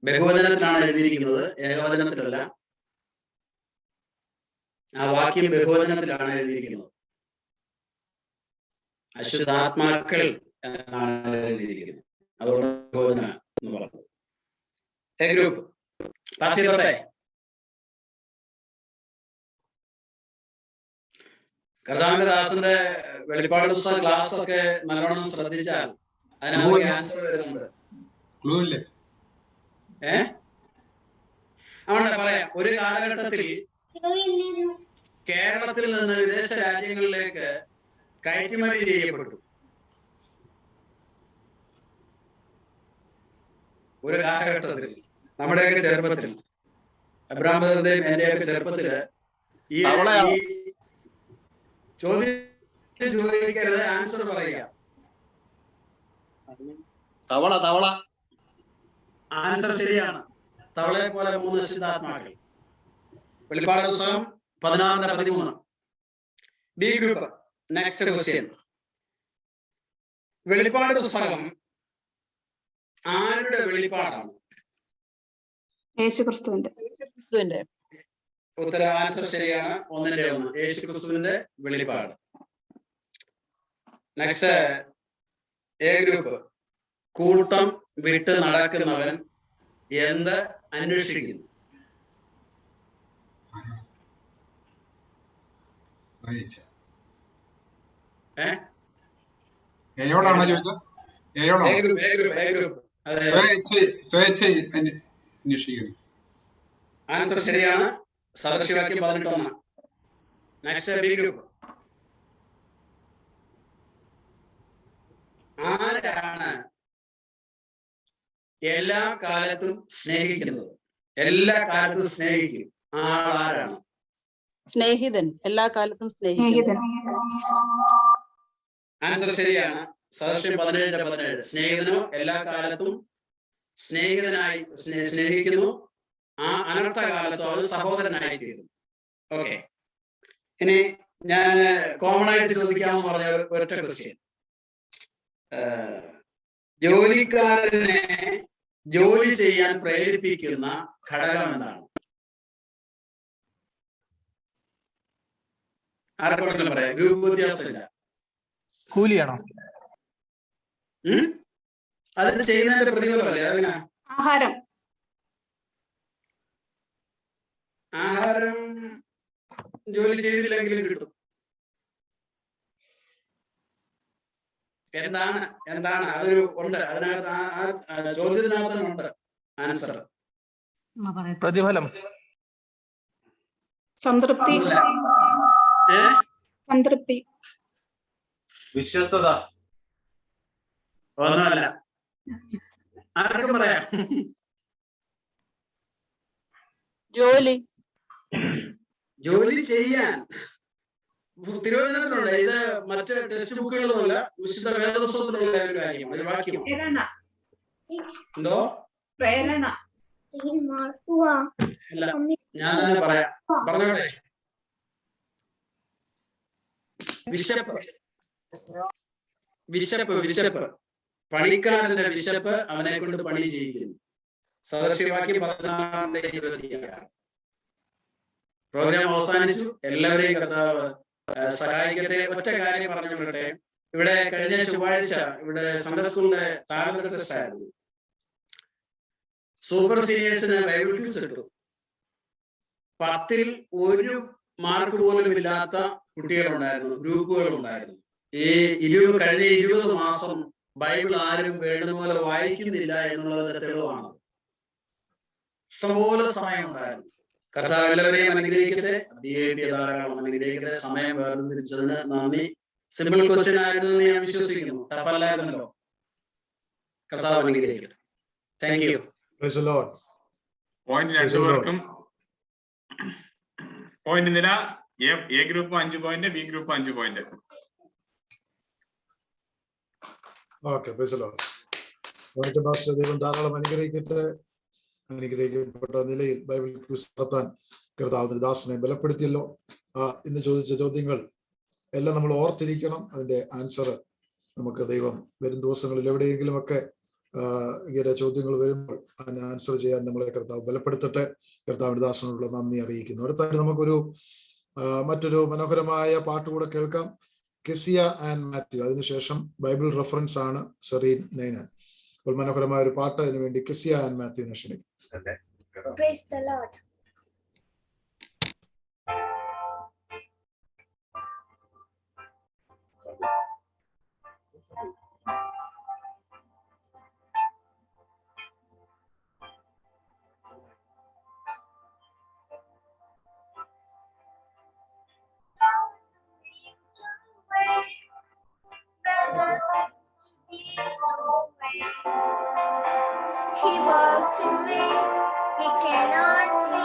ബഹുവചനത്തിലാണ് എഴുതിയിരിക്കുന്നത്, ഏകവചനത്തിലല്ല. ആ വാക്യം ബഹുവചനത്തിലാണ് എഴുതിയിരിക്കുന്നത്. അശുദ്ധാത്മാക്കൾ എന്നാണ് എഴുതിയിരിക്കുന്നത്. അതുകൊണ്ട് ബഹുവചന എന്ന് പറയുന്നത്. എ ഗ്രൂപ്പ് പാസ് ചെയ്തോട്ടെ. കർത്താവിന്റെ ദാസന്റെ വെളിപ്പാട് പുസ്തക ക്ലാസ് ഒക്കെ നല്ലോണം ശ്രദ്ധിച്ചാൽ അതിനകത്ത് ആൻസർ വരുന്നുണ്ട്. അതുകൊണ്ട് പറയാം, ഒരു കാലഘട്ടത്തിൽ കേരളത്തിൽ നിന്ന് വിദേശ രാജ്യങ്ങളിലേക്ക് കയറ്റുമതി ചെയ്യപ്പെട്ടു. ഒരു കാലഘട്ടത്തിൽ നമ്മുടെയൊക്കെ ചെറുപ്പത്തിൽ, അബ്രാഹ്മണരുടെയും എന്റെയൊക്കെ ചെറുപ്പത്തില് ഈ ചോദ്യം ചോദിക്കരുത്, ആൻസർ പറയുക. തവള. തവള ആൻസർ ശരിയാണ്. തവളയെ പോലെ 3 അശുദ്ധാത്മാക്കൾ. വെളിപ്പാട് പുസ്തകം 16:13. B group. Next question. വെളിപ്പാട് പുസ്തകം ആരുടെ വെളിപ്പാടാണ്? യേശുക്രിസ്തുവിന്റെ. ഉത്തരം ആൻസർ ശരിയാണ്. 1:1. യേശുക്രിസ്തുവിന്റെ വെളിപ്പാട്. Next A group. കൂട്ടം വിട്ട് നടക്കുന്നവൻ എന്ത് അന്വേഷിക്കുന്നു? ആൻസർ ശരിയാണ്. സദൃശവാക്യം 18:1. Next B group. ആരാണ് എല്ലാ കാലത്തും സ്നേഹിക്കുന്നത്? എല്ലാ കാലത്തും സ്നേഹിക്കും ആളാരാണ്? സ്നേഹിതൻ, എല്ലാ കാലത്തും സ്നേഹിക്കുന്നു. ആൻസർ ശരിയാണ്. സദൃശ്യം 17:17. സ്നേഹിതനോ എല്ലാ കാലത്തും സ്നേഹിതനായി സ്നേഹിക്കുന്നു, ആ അനർത്ഥകാലത്തും അവൻ സഹോദരനായി തീരും. ഓക്കെ, ഇനി ഞാൻ കോമൺ ആയിട്ട് ചോദിക്കാമെന്ന് പറഞ്ഞ ഒരൊറ്റ ക്വസ്റ്റ്യൻ. ജോലിക്കാരനെ ജോലി ചെയ്യാൻ പ്രേരിപ്പിക്കുന്ന ഘടകം എന്താണ്? ആർക്കെങ്കിലും പറയാം, ഗ്രൂപ്പ് വ്യത്യാസമില്ല. കൂലിയാണോ? അതിന് ചെയ്യുന്നതിന്റെ പ്രതിഫലമല്ലേ? അതിനാ ആഹാരം. ആഹാരം ജോലി ചെയ്തില്ലെങ്കിലും കിട്ടും. എന്താണ് അതൊരു ഉണ്ട്, അതിനകത്ത് ആ ചോദ്യത്തിനകത്തുണ്ട് ആൻസർ. പ്രതിഫലം, സംതൃപ്തി, സംതൃപ്തി, വിശ്വസ്തത. ഒന്നുമല്ല. ആർക്കും പറയാം. ജോലി ചെയ്യാൻ തിരുവനന്തപുരത്തിലുണ്ട്. ഇത് മറ്റ് ടെക്സ്റ്റ് ബുക്കുകളിലുമല്ല, വിശുദ്ധ വേദപുസ്തകത്തിലുള്ള ഒരു കാര്യം, ഒരു വാക്യം. എന്തോ അല്ല, ഞാൻ തന്നെ പറയാം, പറഞ്ഞോട്ടെ. വിശപ്പ്. പണിക്കാരന്റെ വിശപ്പ് അവനെ കൊണ്ട് പണി ചെയ്യിക്കുന്നു. സദൃശ്യവാക്യം 16:26. പ്രോഗ്രാം അവസാനിച്ചു. എല്ലാവരെയും കർത്താവ് സഹായിക്കട്ടെ. ഒറ്റ കാര്യം പറഞ്ഞു വിടട്ടെ. ഇവിടെ കഴിഞ്ഞ ചൊവ്വാഴ്ച ഇവിടെ സൺഡേ സ്കൂളിന്റെ താലന്ത് ടെസ്റ്റ് ആയിരുന്നു. സൂപ്പർ സീനിയേഴ്സിന് ബൈബിൾ ക്വിസ് ഇട്ടു. 10ൽ 1 മാർക്ക് പോലും ഇല്ലാത്ത കുട്ടികളുണ്ടായിരുന്നു, ഗ്രൂപ്പുകൾ ഉണ്ടായിരുന്നു. കഴിഞ്ഞ 20 മാസം ബൈബിൾ ആരും വേണ്ടുന്ന പോലെ വായിക്കുന്നില്ല എന്നുള്ളതിന്റെ തെളിവാണ്. ഇഷ്ടംപോലെ സമയം ഉണ്ടായിരുന്നു. കർത്താവ് എല്ലാവരെയും അനുഗ്രഹിക്കട്ടെ. ധാരാളം അനുഗ്രഹിക്കട്ടെ. സമയം വേർതിരിച്ചതിന് നന്ദി. സിമ്പിൾ ക്വസ്റ്റ്യൻ ആയിരുന്നു എന്ന് ഞാൻ വിശ്വസിക്കുന്നു. ടഫ് അല്ലായിരുന്നല്ലോ. കർത്താവ് അനുഗ്രഹിക്കട്ടെ. Thank you. പോയിന്റ് രണ്ടുപേർക്കും പോയിന്റ് നില. A group 5 point, B group 5 point. Okay, ദൈവം ധാരാളം അനുഗ്രഹിക്കട്ടെ. അനുഗ്രഹിക്കപ്പെട്ട നിലയിൽ ബൈബിൾ ക്വിസ് നടത്താൻ കർത്താവിന്റെ ദാസനെ ബലപ്പെടുത്തിയല്ലോ. ഇന്ന് ചോദിച്ച ചോദ്യങ്ങൾ എല്ലാം നമ്മൾ ഓർത്തിരിക്കണം. അതിന്റെ ആൻസർ നമുക്ക് ദൈവം വരും ദിവസങ്ങളിൽ എവിടെയെങ്കിലുമൊക്കെ ഇങ്ങനെ ചോദ്യങ്ങൾ വരുമ്പോൾ അതിന് ആൻസർ ചെയ്യാൻ നമ്മളെ കർത്താവ് ബലപ്പെടുത്തട്ടെ. കർത്താവിന്റെ ദാസനോടുള്ള നന്ദി അറിയിക്കുന്നു. അടുത്തായിട്ട് നമുക്കൊരു മറ്റൊരു മനോഹരമായ പാട്ട് കൂടെ കേൾക്കാം. കെസിയ ആൻഡ് മാത്യു. അതിനുശേഷം ബൈബിൾ റെഫറൻസ് ആണ് സെറീൻ നൈനാൻ. അപ്പോൾ മനോഹരമായ ഒരു പാട്ട് അതിനു വേണ്ടി കെസിയ ആൻഡ് മാത്യുവിനെ ക്ഷണിക്കും. Praise the Lord. He walks in ways we cannot see.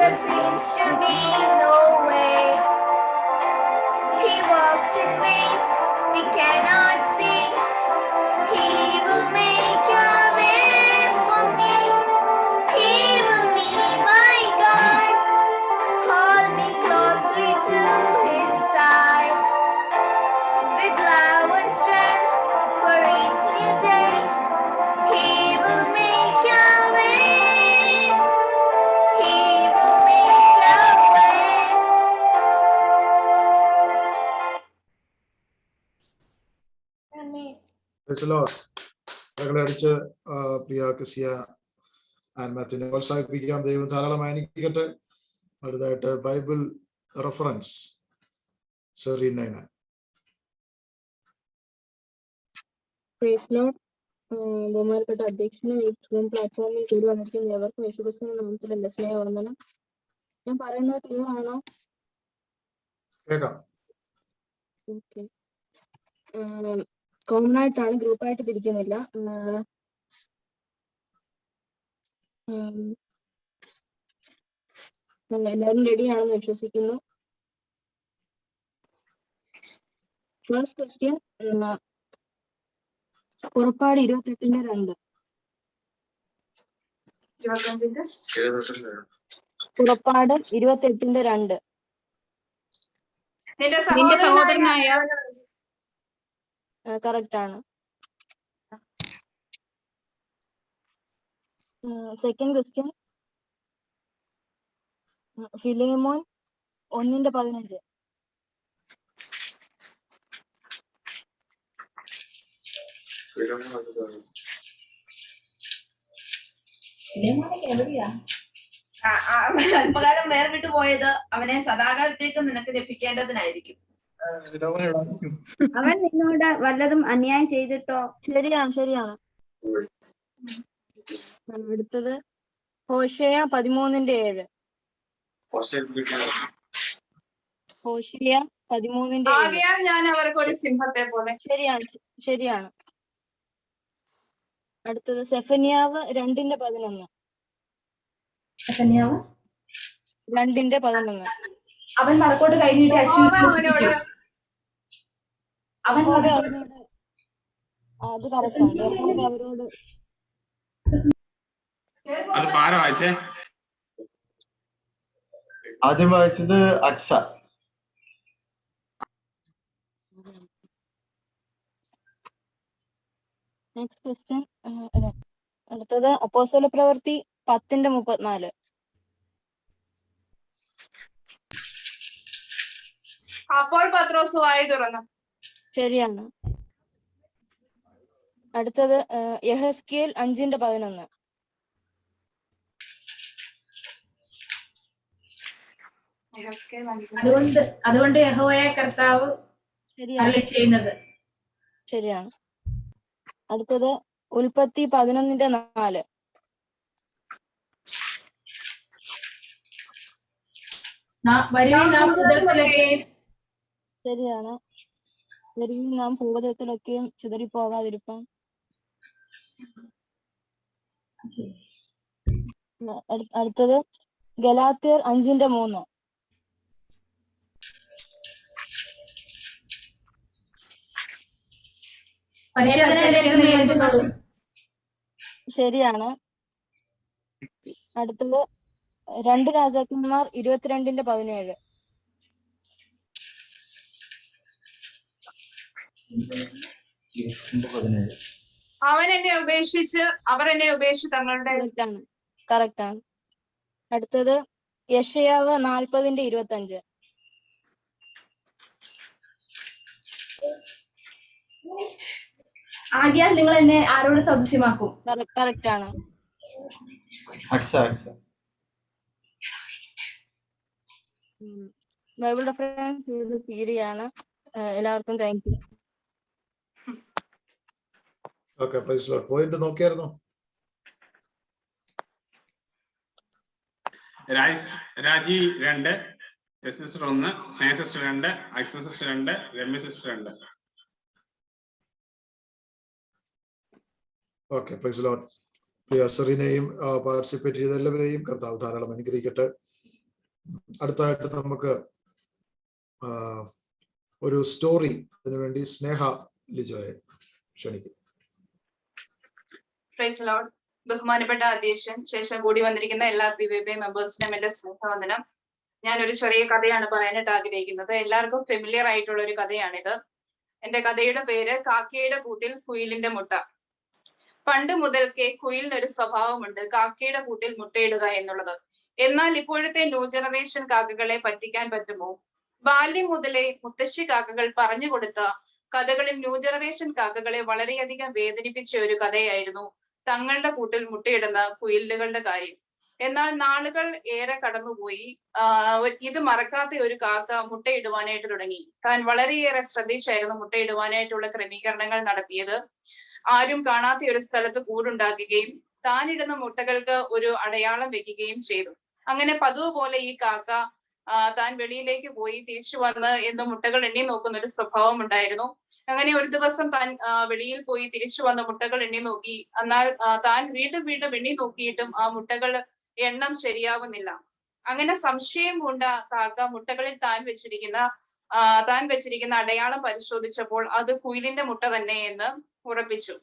there seems to be no way. He walks in ways we cannot see. He will make a way for me. He will be my God. Hold me closely to his side. With love and strength for each new day. He will make a way. He will make a way. Amen. Praise the Lord. ഞങ്ങളെ അടിച്ച് പ്രിയ ക്രിസ്യ and മാത്യുവിനെ പ്രോത്സാഹിപ്പിക്കാം. ദൈവം ധാരാളമായി അനുഗ്രഹിക്കട്ടെ. അടുത്തതായിട്ട് Bible reference Serena. Praise Lord. ബഹുമാനപ്പെട്ട അധ്യക്ഷനും ഈ പ്ലാറ്റ്ഫോമിൽ കൂടി വന്നിരിക്കുന്ന ഏവർക്കും യേശുക്രിസ്തുവിന്റെ നാമത്തിൽ എന്റെ സ്നേഹവന്ദനം. ഞാൻ പറയുന്നത് ക്ലിയർ ആണോ? കേൾക്കാം. ഓക്കെ. കോമൺ ആയിട്ടാണ്, ഗ്രൂപ്പായിട്ട് തിരിക്കുന്നില്ല. എല്ലാവരും റെഡിയാണെന്ന് വിശ്വസിക്കുന്നു. ഫസ്റ്റ് ക്വസ്റ്റ്യൻ, പുറപ്പാട് 28:2. പുറപ്പാട് 28:2. നിന്റെ സഹോദരനായ കറക്റ്റ് ആണ്. സെക്കൻഡ് ക്വസ്റ്റ്യൻ, ഫിലേമോൻ 1:15. അല്പകാലം വേർവിട്ടു പോയത് അവനെ സദാകാലത്തേക്ക് നിനക്ക് ലഭിക്കേണ്ടതിനായിരിക്കും. അവൻ നിന്നോട് വല്ലതും അന്യായം ചെയ്തിട്ടോ? ശരിയാണ്, ശരിയാണ്. അടുത്തത് ഹോശേയ 13:7. ഹോശേയ 13:7. ആകയാൽ ഞാൻ അവർക്ക് ഒരു സിംഹത്തെ പോലെ. ശരിയാണ്, ശരിയാണ്. അടുത്തത് സെഫന്യാവ് 2:11. 2:11. അവൻ വടക്കോട്ട് കഴിഞ്ഞിട്ട് അവനോട് അത് കറക്റ്റാണ്. അവരോട് അത് ആരാ വായിച്ചേ? ആദ്യം വായിച്ചത് അക്സ. Next question. അടുത്തത് അപ്പോസ്തല പ്രവൃത്തി 10:34. അപ്പോൾ പത്രോസ് വായി തുറന്നു. ശരിയാണ്. അടുത്തത് യെഹെസ്കേൽ 5:11. അതുകൊണ്ട് യഹോവയായ കർത്താവ് ചെയ്യുന്നത്. ശരിയാണ്. അടുത്തത് ഉൽപ്പത്തി 11:4. ശരിയാണ്. വരുവിൻ നാം ഭൂപതലത്തിലൊക്കെയും ചിതറിപ്പോകാതിരിപ്പാൻ. അടുത്തത് ഗലാത്യർ 5:3. ശരിയാണ്. അടുത്തത് 2 രാജാക്കന്മാർ 22:17. അവൻ എന്നെ ഉപേക്ഷിച്ച് അവർ എന്നെ ഉപേക്ഷിച്ച് തങ്ങളുടെ. കറക്റ്റ് ആണ്. അടുത്തത് യെശയ്യാവ് 40:25. ആകയാൽ നിങ്ങൾ എന്നെ ആരോട് സംശയമാക്കും. കറക്റ്റ് ആണ്. ബൈബിൾ റെഫറൻസ് തീരെയാണ്. എല്ലാവർക്കും thank you. Okay, praise Lord. Point നോക്കിയായിരുന്നോ? Raji 2, sister 1, Sneha sister 2, Aksa sister 2, Ramya sister 2. Okay, praise Lord. പ്രിയ സെറീനയും പാർട്ടിസിപ്പേറ്റ് ചെയ്ത എല്ലാവരെയും കർത്താവ് ധാരാളം അനുഗ്രഹിക്കട്ടെ. അടുത്തായിട്ട് നമുക്ക് ഒരു സ്റ്റോറി അതിനുവേണ്ടി സ്നേഹ ലിജോയെ ക്ഷണിക്കും. Price Lord. ബഹുമാനപ്പെട്ട അധ്യക്ഷൻ, ശേഷം കൂടി വന്നിരിക്കുന്ന എല്ലാ PVB മെമ്പേഴ്സിനും എന്റെ സ്നേഹവന്ദനം. ഞാനൊരു ചെറിയ കഥയാണ് പറയാനായിട്ട് ആഗ്രഹിക്കുന്നത്. എല്ലാവർക്കും ഫെമിലിയർ ആയിട്ടുള്ള ഒരു കഥയാണിത്. എന്റെ കഥയുടെ പേര് കാക്കയുടെ കൂട്ടിൽ കുയിലിന്റെ മുട്ട. പണ്ട് മുതൽക്കേ കുയിലിനൊരു സ്വഭാവമുണ്ട്, കാക്കയുടെ കൂട്ടിൽ മുട്ടയിടുക എന്നുള്ളത്. എന്നാൽ ഇപ്പോഴത്തെ ന്യൂ ജനറേഷൻ കാക്കകളെ പറ്റിക്കാൻ പറ്റുമോ? ബാല്യം മുതലേ മുത്തശ്ശി കാക്കകൾ പറഞ്ഞു കൊടുത്ത കഥകളിൽ ന്യൂ ജനറേഷൻ കാക്കകളെ വളരെയധികം വേദനിപ്പിച്ച ഒരു കഥയായിരുന്നു തങ്ങളുടെ കൂട്ടിൽ മുട്ടയിടുന്ന കുയിലുകളുടെ കാര്യം. എന്നാൽ നാളുകൾ ഏറെ കടന്നുപോയി. ഇത് മറക്കാത്ത ഒരു കാക്ക മുട്ടയിടുവാനായിട്ട് തുടങ്ങി. താൻ വളരെയേറെ ശ്രദ്ധിച്ചായിരുന്നു മുട്ടയിടുവാനായിട്ടുള്ള ക്രമീകരണങ്ങൾ നടത്തിയത്. ആരും കാണാത്ത ഒരു സ്ഥലത്ത് കൂടുണ്ടാക്കുകയും താനിടുന്ന മുട്ടകൾക്ക് ഒരു അടയാളം വെക്കുകയും ചെയ്തു. അങ്ങനെ പതിവ് പോലെ ഈ കാക്ക താൻ വെളിയിലേക്ക് പോയി തിരിച്ചു വന്ന് എന്ന് മുട്ടകൾ എണ്ണി നോക്കുന്ന ഒരു സ്വഭാവം ഉണ്ടായിരുന്നു. അങ്ങനെ ഒരു ദിവസം താൻ വെളിയിൽ പോയി തിരിച്ചു വന്ന മുട്ടകൾ എണ്ണി നോക്കി. എന്നാൽ താൻ വീണ്ടും വീണ്ടും എണ്ണി നോക്കിയിട്ടും ആ മുട്ടകൾ എണ്ണം ശരിയാവുന്നില്ല. അങ്ങനെ സംശയം കൊണ്ട കാക്ക മുട്ടകളിൽ താൻ വെച്ചിരിക്കുന്ന അടയാളം പരിശോധിച്ചപ്പോൾ അത് കുയിലിന്റെ മുട്ട തന്നെ എന്ന് ഉറപ്പിച്ചു.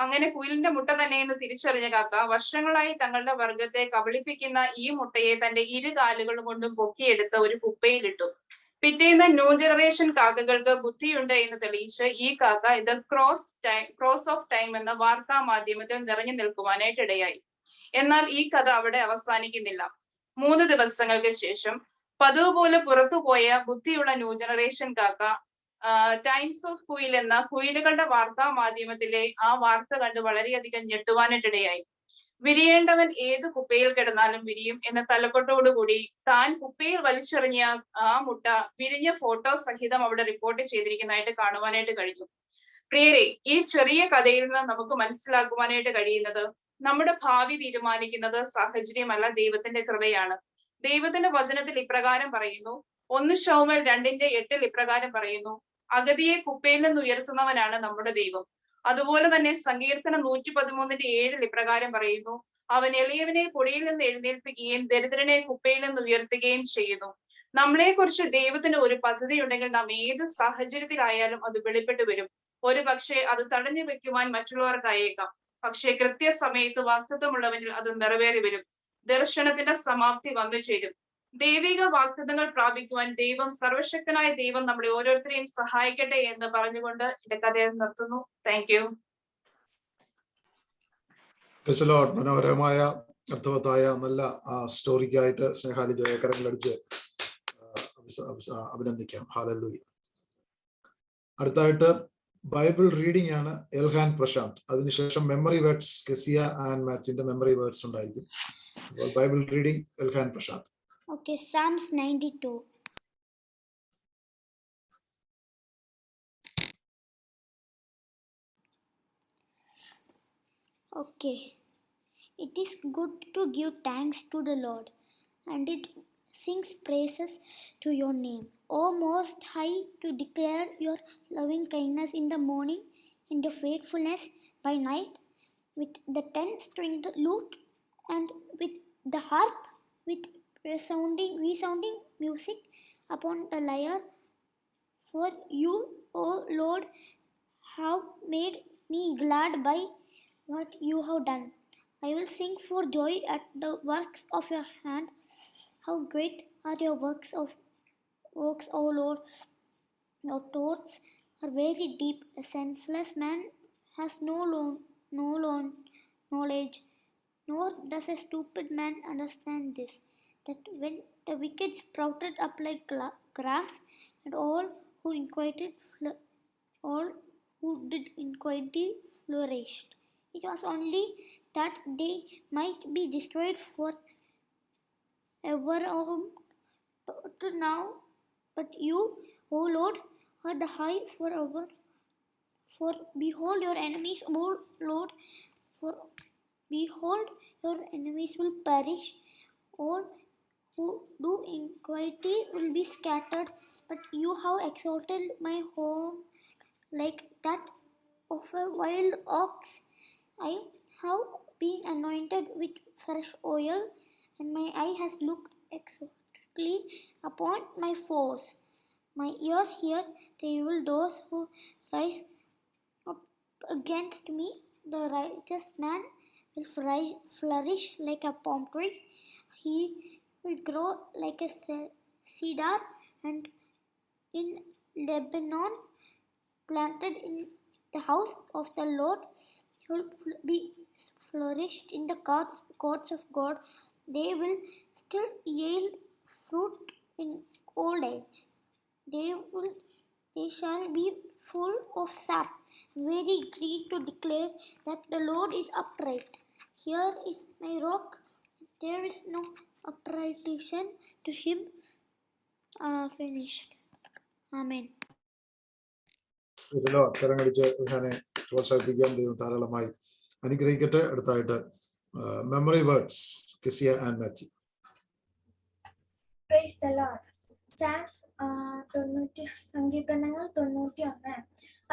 അങ്ങനെ കുയിലിന്റെ മുട്ട തന്നെ എന്ന് തിരിച്ചറിഞ്ഞ കാക്ക വർഷങ്ങളായി തങ്ങളുടെ വർഗത്തെ കബളിപ്പിക്കുന്ന ഈ മുട്ടയെ തന്റെ ഇരു കാലുകളും കൊണ്ടും പൊക്കിയെടുത്ത് ഒരു കുപ്പയിലിട്ടു. പിറ്റേന്ന് ന്യൂ ജനറേഷൻ കാക്കകൾക്ക് ബുദ്ധിയുണ്ട് എന്ന് തെളിയിച്ച് ഈ കാക്ക ഇത് ക്രോസ് ഓഫ് ടൈം എന്ന വാർത്താ മാധ്യമത്തിൽ നിറഞ്ഞു നിൽക്കുവാനായിട്ട് ഇടയായി. എന്നാൽ ഈ കഥ അവിടെ അവസാനിക്കുന്നില്ല. 3 ദിവസങ്ങൾക്ക് ശേഷം പതിവ് പോലെ പുറത്തുപോയ ബുദ്ധിയുള്ള ന്യൂ ജനറേഷൻ കാക്ക ടൈംസ് ഓഫ് കുയിൽ എന്ന കുയിലുകളുടെ വാർത്താ മാധ്യമത്തിലെ ആ വാർത്ത കണ്ട് വളരെയധികം ഞെട്ടുവാനായിട്ടിടയായി. വിരിയേണ്ടവൻ ഏത് കുപ്പയിൽ കിടന്നാലും വിരിയും എന്ന തലക്കെട്ടോടുകൂടി താൻ കുപ്പയിൽ വലിച്ചെറിഞ്ഞ ആ മുട്ട വിരിഞ്ഞ ഫോട്ടോ സഹിതം അവിടെ റിപ്പോർട്ട് ചെയ്തിരിക്കുന്നതായിട്ട് കാണുവാനായിട്ട് കഴിഞ്ഞു. പ്രിയരെ, ഈ ചെറിയ കഥയിൽ നിന്ന് നമുക്ക് മനസ്സിലാക്കുവാനായിട്ട് കഴിയുന്നത് നമ്മുടെ ഭാവി തീരുമാനിക്കുന്നത് സാഹചര്യമല്ല, ദൈവത്തിന്റെ കൃപയാണ്. ദൈവത്തിന്റെ വചനത്തിൽ ഇപ്രകാരം പറയുന്നു. 1 ശമൂവേൽ 2:8 ഇപ്രകാരം പറയുന്നു, അഗതിയെ കുപ്പയിൽ നിന്ന് ഉയർത്തുന്നവനാണ് നമ്മുടെ ദൈവം. അതുപോലെ തന്നെ സങ്കീർത്തനം 113:7 ഇപ്രകാരം പറയുന്നു, അവൻ എളിയവനെ പൊടിയിൽ നിന്ന് എഴുന്നേൽപ്പിക്കുകയും ദരിദ്രനെ കുപ്പയിൽ നിന്ന് ഉയർത്തുകയും ചെയ്യുന്നു. നമ്മളെ കുറിച്ച് ദൈവത്തിന് ഒരു പദ്ധതി ഉണ്ടെങ്കിൽ നാം ഏത് സാഹചര്യത്തിലായാലും അത് വെളിപ്പെട്ടു വരും. ഒരു പക്ഷേ അത് തടഞ്ഞു വെക്കുവാൻ മറ്റുള്ളവർക്കായേക്കാം. പക്ഷേ കൃത്യസമയത്ത് വാഗ്ദത്തമുള്ളവനിൽ അത് നിറവേറി വരും. ദർശനത്തിന്റെ സമാപ്തി വന്നു ചേരും. ദൈവിക വാഗ്ദത്തങ്ങൾ പ്രാപിക്കുവാൻ ദൈവം, സർവശക്തനായ ദൈവം നമ്മളെ ഓരോരുത്തരെയും സഹായിക്കട്ടെ എന്ന് പറഞ്ഞുകൊണ്ട് എന്റെ കഥയെ നിർത്തുന്നു. Thank you. മനോഹരമായ അർത്ഥവത്തായ നല്ല സ്റ്റോറിക്കായിട്ട് സ്നേഹാലിജോയെ കരങ്ങളടിച്ച് അഭിനന്ദിക്കാം. ഹല്ലേലൂയ. അടുത്തായിട്ട് ബൈബിൾ റീഡിംഗ് ആണ് എൽഹാൻ പ്രശാന്ത്. അതിനുശേഷം മെമ്മറി വേർഡ്സ് കെസിയ ആൻഡ് മാത്യുവിന്റെ മെമ്മറി വേർഡ്സ് ഉണ്ടായിരിക്കും. Bible reading Elhan Prashanth. Okay, Psalms 92. Okay. It is good to give thanks to the Lord, and it sings praises to your name, O Most High, to declare your loving kindness in the morning and your faithfulness by night, with the 10-stringed lute and with the harp, with resounding music upon the lyre. For you, O Lord, have made me glad by what you have done. I will sing for joy at the works of your hand. How great are your works, O Lord! Your thoughts are very deep. A senseless man has no knowledge, nor does a stupid man understand this, that when the wicked sprouted up like grass, and all who did iniquity flourished, it was only that they might be destroyed forever to now. But you, O Lord, are the high forever. For behold your enemies, O Lord, for behold your enemies will perish. All who do iniquity will be scattered. But you have exalted my home like that of a wild ox. I have been anointed with fresh oil, and my eye has looked exultantly upon my foes. My ears hear the evil those who rise up against me. The righteous man will flourish like a palm tree. He will grow like a cedar and in Lebanon, planted in the house of the Lord. He will be flourished in the courts of God. They will still yield fruit in old age. They shall be full of sap, very green to declare that the Lord is upright. Here is my rock, there is no uprightation to him. Finished. Amen. ഇതിലോ കരങ്ങളടിച്ച് ഞാൻ പ്രോത്സാഹിപ്പിക്കാൻ ദൈവം ധാരാളമായി അനുഗ്രഹിക്കട്ടെ. അടുത്തായിട്ട് memory words Kezia and Mathew. Praise the Lord. Psalms 90 സങ്കീർത്തനങ്ങൾ 91.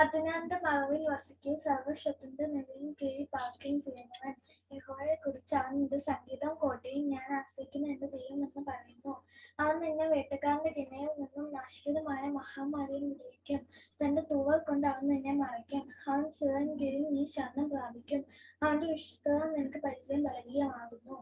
അത്യുന്നതന്റെ മറവിൽ വസിക്കുകയും സർവ്വശക്തന്റെ നിഴലിൻ കീഴിൽ പാർക്കുകയും ചെയ്യുന്നവൻ. യഹോവയെ കുറിച്ച് അവൻ നിന്റെ സംഗീതം കോട്ടയും ഞാൻ ആശ്രയിക്കുന്ന എന്റെ ദൈവം എന്ന് പറയുന്നു. അവൻ നിന്നെ വേട്ടക്കാരന്റെ കിണയിൽ നിന്നും നാശികതമായ മഹാമാരിയിൽ വിടുവിക്കും. തന്റെ തൂവൽ കൊണ്ട് അവൻ നിന്നെ മറയ്ക്കും. അവൻ ചിറൻ കീഴിൽ നീ ശരണം പ്രാപിക്കും. അവന്റെ വിശ്വസ്തത നിനക്ക് പരിചയം ബലഹീനമാകുന്നു.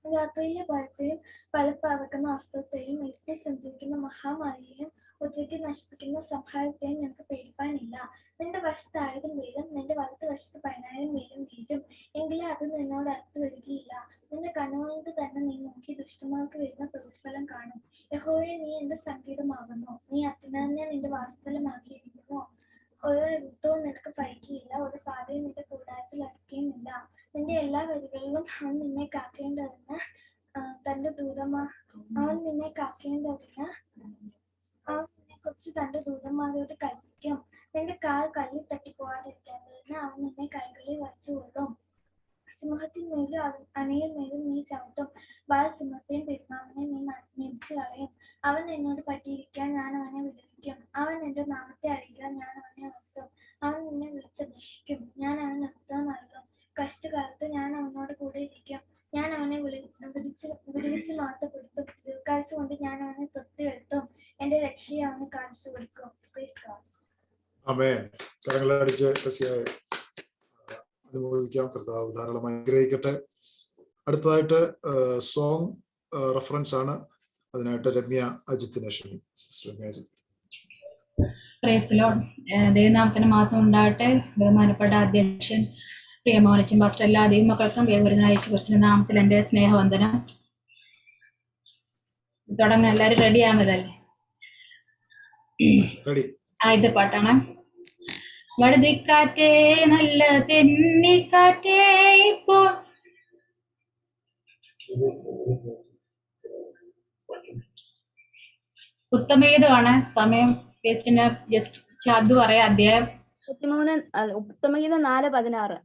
രാത്രിയിലെ ഭയത്തെയും പല പറക്കുന്ന അസ്ത്രത്തെയും ഇരുട്ടി സഞ്ചരിക്കുന്ന മഹാമാരിയെയും ഉച്ചയ്ക്ക് നശിപ്പിക്കുന്ന സംഹാരത്തെയും നിനക്ക് പേടിപ്പാനില്ല. നിന്റെ വശത്ത് 1000 വീഴും, നിന്റെ വലത്ത് വശത്ത് 10,000 വീഴും, എങ്കിലും അത് നിന്നോട് അടുത്ത് വരികയില്ല. നിന്റെ കണ്ണുകൊണ്ട് തന്നെ നീ നോക്കി ദുഷ്ടന്മാർക്ക് വരുന്ന പ്രതിഫലം കാണും. യഹോവേ, നീ എന്റെ സംഗീതമാകുന്നു. നീ അത്യുന്നതനെ നിന്റെ വാസസ്ഥലമാക്കിയിരിക്കുന്നു. ഒരു ഋതുവും നിനക്ക് ഭയക്കുകയില്ല, ഒരു പാതയും നിന്റെ കൂടാരത്തിൽ അടുക്കുകയുമില്ല. നിന്റെ എല്ലാ വരികളിലും അവൻ നിന്നെ കാക്കേണ്ടതിന് തന്റെ അവൻ നിന്നെ കുറിച്ച് തന്റെ ദൂതന്മാരോട് കൽപ്പിക്കും. നിന്റെ കാൽ കല്ലിൽ തട്ടിപ്പോകാതിരിക്കേണ്ടതിന് അവൻ നിന്നെ കൈകളിൽ വച്ചുകൊള്ളും. സിംഹത്തിന്മേലും അണയിന്മേലും നീ ചവിട്ടും. ബാലസിംഹത്തെയും പെരുമാവിനെ നീ മെതിച്ചു കളയും. അവൻ എന്നോട് പറ്റിയിരിക്കാൻ ഞാൻ അവനെ വിടുവിക്കും. അവൻ എന്റെ നാമത്തെ അറിയിക്കാൻ ഞാൻ അവനെ ഉയർത്തും. അവൻ നിന്നെ വിളിച്ചപേക്ഷിക്കും, ഞാൻ അവന് ഉത്തരം നൽകും. കഷ്ടകാലത്ത് ഞാൻ അവനോട് കൂടെ ഇരിക്കും. ഞാൻ അവനെ വിടുവിച്ച് മഹത്വപ്പെടുത്തും. ദീർഘായുസ്സ് കൊണ്ട് ഞാൻ അവനെ തൃപ്തി വരുത്തും. എന്റെ രക്ഷയെ അവന് കാണിച്ചു കൊടുക്കും. ആമേൻ. കരങ്ങളടിച്ച് ക്രിസ്ത്യയെ അനുമോദിക്കാം. കർത്താവ് ധാരാളമായി അനുഗ്രഹിക്കട്ടെ. അടുത്തതായിട്ട് സോങ് റെഫറൻസ് ആണ്. അതിനായിട്ട് രമ്യ അജിത്തിനെ ക്ഷണിക്കും. Sister Ramya Ajith. Praise the Lord. ദൈവനാമത്തിന് മഹത്വം ഉണ്ടാകട്ടെ. ബഹുമാനപ്പെട്ട അധ്യക്ഷൻ, പ്രിയ മോനച്ചൻ പാസ്റ്റർ, എല്ലാ ദൈവമക്കൾക്കും യേശുവിന്റെ യേശുക്രിസ്തുവിന്റെ നാമത്തിൽ എന്റെ സ്നേഹവന്ദനം. തുടങ്ങാൻ എല്ലാവരും റെഡി ആവുന്നതല്ലേ? ആദ്യത്തെ പാട്ടാണ്. വഴുതിക്കാറ്റേ നല്ല തെന്നിക്കാറ്റേ ഇപ്പോൾ ഉത്തമഗീതമാണ്. സമയം ജസ്റ്റ് അത് പറയാം. അധ്യായം ഉത്തമഗീതം 4:16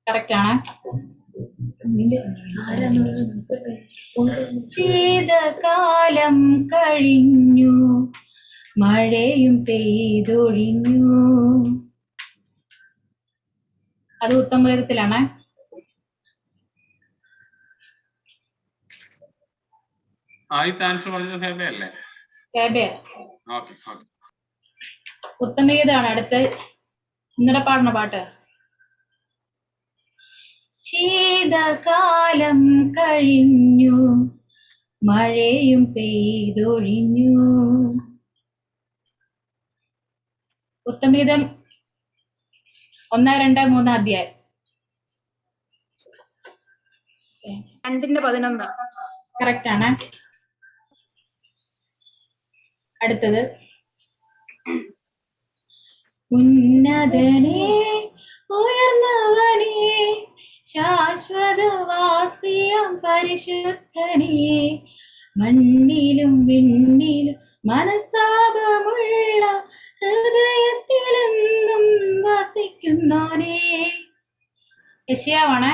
കറക്റ്റ് ആണ്. ശീതകാലം കഴിഞ്ഞു, മഴയും പെയ്തൊഴിഞ്ഞു. അത് ഉത്തമഗീതത്തിലാണ്. ഉത്തമഗീതമാണ് അടുത്ത് ഇന്നലെ പാടുന്ന പാട്ട്. ശീതകാലം കഴിഞ്ഞു, മഴയും പെയ്തൊഴിഞ്ഞു. ഉത്തമഗീതം 1, 2, 3 അധ്യായം 2:11 കറക്റ്റ് ആണ്. അടുത്തത് ഉന്നതനെ ഉയർന്നവനെ ശാശ്വതവാസിയം പരിശുദ്ധനെ മണ്ണിലും വിണ്ണിലും മനസ്താപമുള്ള ഹൃദയത്തിലെന്നും വസിക്കുന്നോനെ. യെശയ്യാവാണ്.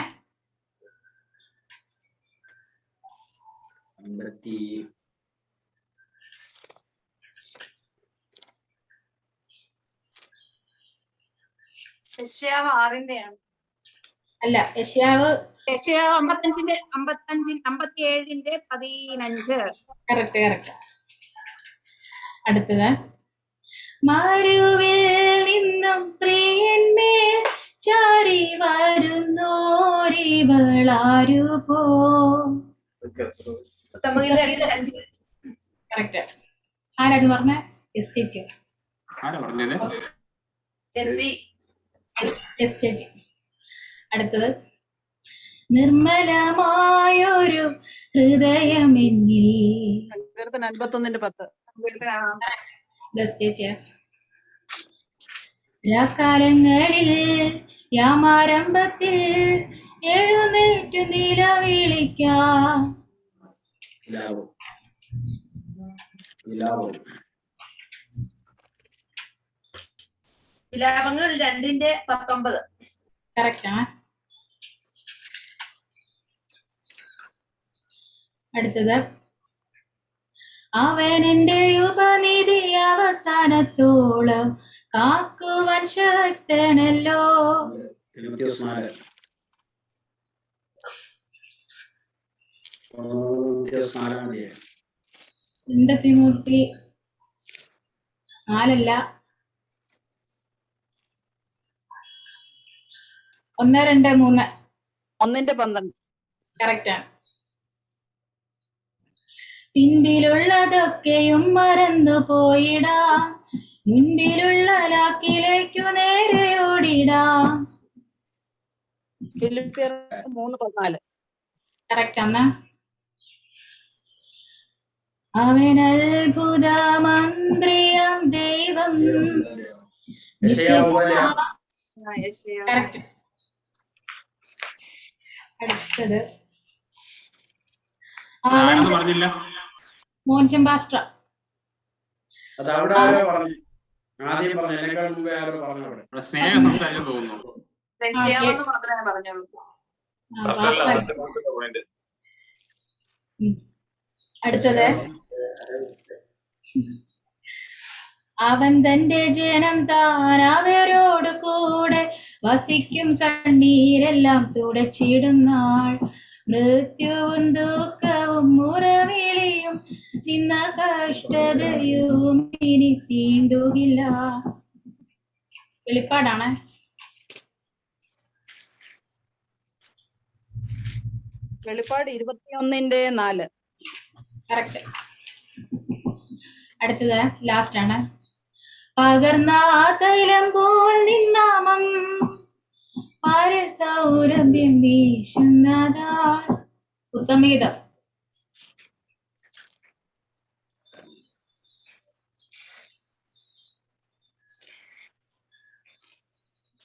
യെശയ്യാവ് 6-ന്റെയാണ്. അല്ല, യെശയ്യാവ് യെശയ്യാവ് 57:15. കറക്റ്റ്. അടുത്തത് മരുവിൽ നിന്നും പ്രിയന്മേൽ ചാരി വരുന്നോരിവളാരു പോ. കറക്റ്റ്. ആരാത് പറഞ്ഞ? അടുത്തത് നിർമ്മലമായൊരു ഹൃദയമെന്നിൽ. 51:10. രാക്കാലങ്ങളിൽ യാമാരംഭത്തിൽ എഴുന്നേറ്റു നിലവിളിക്കാം. വിലാപങ്ങൾ 2:19. കറക്റ്റാ. അടുത്തത് അവൻ എന്റെ ഉപനിധി അവസാനത്തോളം കാക്കുവാൻ ശക്തനല്ലോ. 2 തിമോത്തി 4 1, 2, 3. 1:12. കറക്റ്റാണ്. പിൻപിലുള്ളതൊക്കെയും മറന്നു പോയിടാം, മുൻപിലുള്ള ലാക്കിലേക്കു നേരെ ഓടിടാം. 3:14. കറക്റ്റാണ്. അവൻ അത്ഭുത മന്ത്രിയം ദൈവം. കറക്റ്റ്. അടുത്തത് പറഞ്ഞില്ല. മോൻഷൻ പാസ്റ്റർ. സ്നേഹം സംസാരിച്ചു തോന്നുന്നു. മാത്രമേ പറഞ്ഞുള്ളൂ. അടുത്തത് അവൻ തന്റെ ജനം താൻ അവരോട് കൂടെ വസിക്കും, കണ്ണീരെല്ലാം തുടച്ചിടുന്നാൾ. മൃത്യുവും ദുഃഖവും മുറവിളിയും നിന്ന കഷ്ടതയും ഇനി തീണ്ടുകില്ല. വെളിപ്പാടാണ്. വെളിപ്പാട് 21:4. കറക്റ്റ്. അടുത്തത് ലാസ്റ്റ് ആണ്. പകർന്ന തൈലം പോൽ നിന്നാമം പരസൗരഭ്യം വീശുന്നതാ. ഉത്തമഗീതം.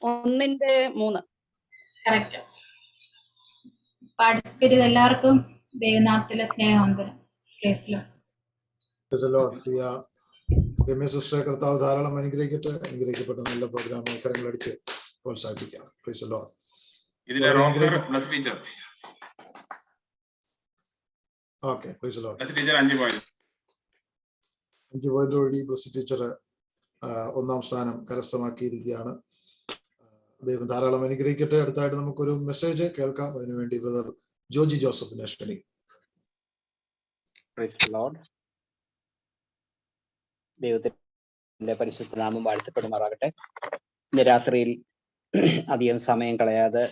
ഒന്നിന്റെ 3. കറക്റ്റ്. പാർട്ടിസിപ്പേറ്റ് ചെയ്ത എല്ലാവർക്കും ദൈവനാമത്തിലെ സ്നേഹവന്ദനം. സിസ്റ്ററെ കർത്താവ് ധാരാളം അനുഗ്രഹിക്കട്ടെ. അനുഗ്രഹിക്കപ്പെട്ട നല്ല പ്രോഗ്രാം കരങ്ങളടിച്ച് പ്രോത്സാഹിപ്പിക്കാം. ഓക്കെ, 5 പോയിന്റോടുകൂടി ബ്ലസ് ടീച്ചർ 1ാം സ്ഥാനം കരസ്ഥമാക്കിയിരിക്കുകയാണ്. ദൈവം ധാരാളം അനുഗ്രഹിക്കട്ടെ. അടുത്തായിട്ട് നമുക്കൊരു മെസ്സേജ് കേൾക്കാം. അതിനുവേണ്ടി ബ്രദർ ജോജി ജോസഫിനെ ക്ഷണിക്കും. ദൈവത്തിന്റെ പരിശുദ്ധ നാമം വാഴ്ത്തപ്പെടുമാറാകട്ടെ. ഇന്ന് രാത്രിയിൽ അധികം സമയം കളയാതെ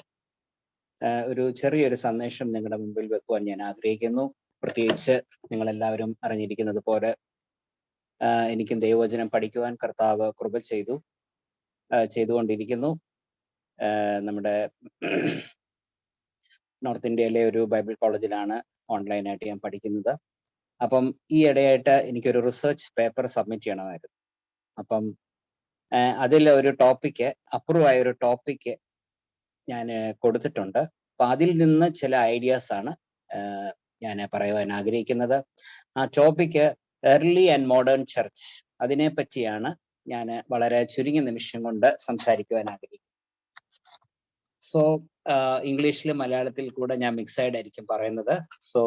ഒരു ചെറിയൊരു സന്ദേശം നിങ്ങളുടെ മുമ്പിൽ വെക്കുവാൻ ഞാൻ ആഗ്രഹിക്കുന്നു. പ്രത്യേകിച്ച് നിങ്ങളെല്ലാവരും അറിഞ്ഞിരിക്കുന്നത് പോലെ എനിക്കും ദൈവവചനം പഠിക്കുവാൻ കർത്താവ് കൃപ ചെയ്തുകൊണ്ടിരിക്കുന്നു. നമ്മുടെ നോർത്ത് ഇന്ത്യയിലെ ഒരു ബൈബിൾ കോളേജിലാണ് ഓൺലൈനായിട്ട് ഞാൻ പഠിക്കുന്നത്. അപ്പം ഈ ഇടയായിട്ട് എനിക്കൊരു റിസർച്ച് പേപ്പർ സബ്മിറ്റ് ചെയ്യണമായിരുന്നു. അപ്പം അതിൽ ഒരു ടോപ്പിക്ക്, അപ്രൂവ് ആയ ഒരു ടോപ്പിക്ക് ഞാൻ കൊടുത്തിട്ടുണ്ട്. അപ്പൊ അതിൽ നിന്ന് ചില ഐഡിയാസ് ആണ് ഞാൻ പറയുവാൻ ആഗ്രഹിക്കുന്നത്. ആ topic early and modern church, അതിനെ പറ്റിയാണ് ഞാൻ വളരെ ചുരുങ്ങിയ നിമിഷം കൊണ്ട് സംസാരിക്കുവാൻ ആഗ്രഹിക്കുന്നത്. സോ ഇംഗ്ലീഷിലും മലയാളത്തിൽ കൂടെ ഞാൻ മിക്സൈഡ് ആയിരിക്കും പറയുന്നത്. So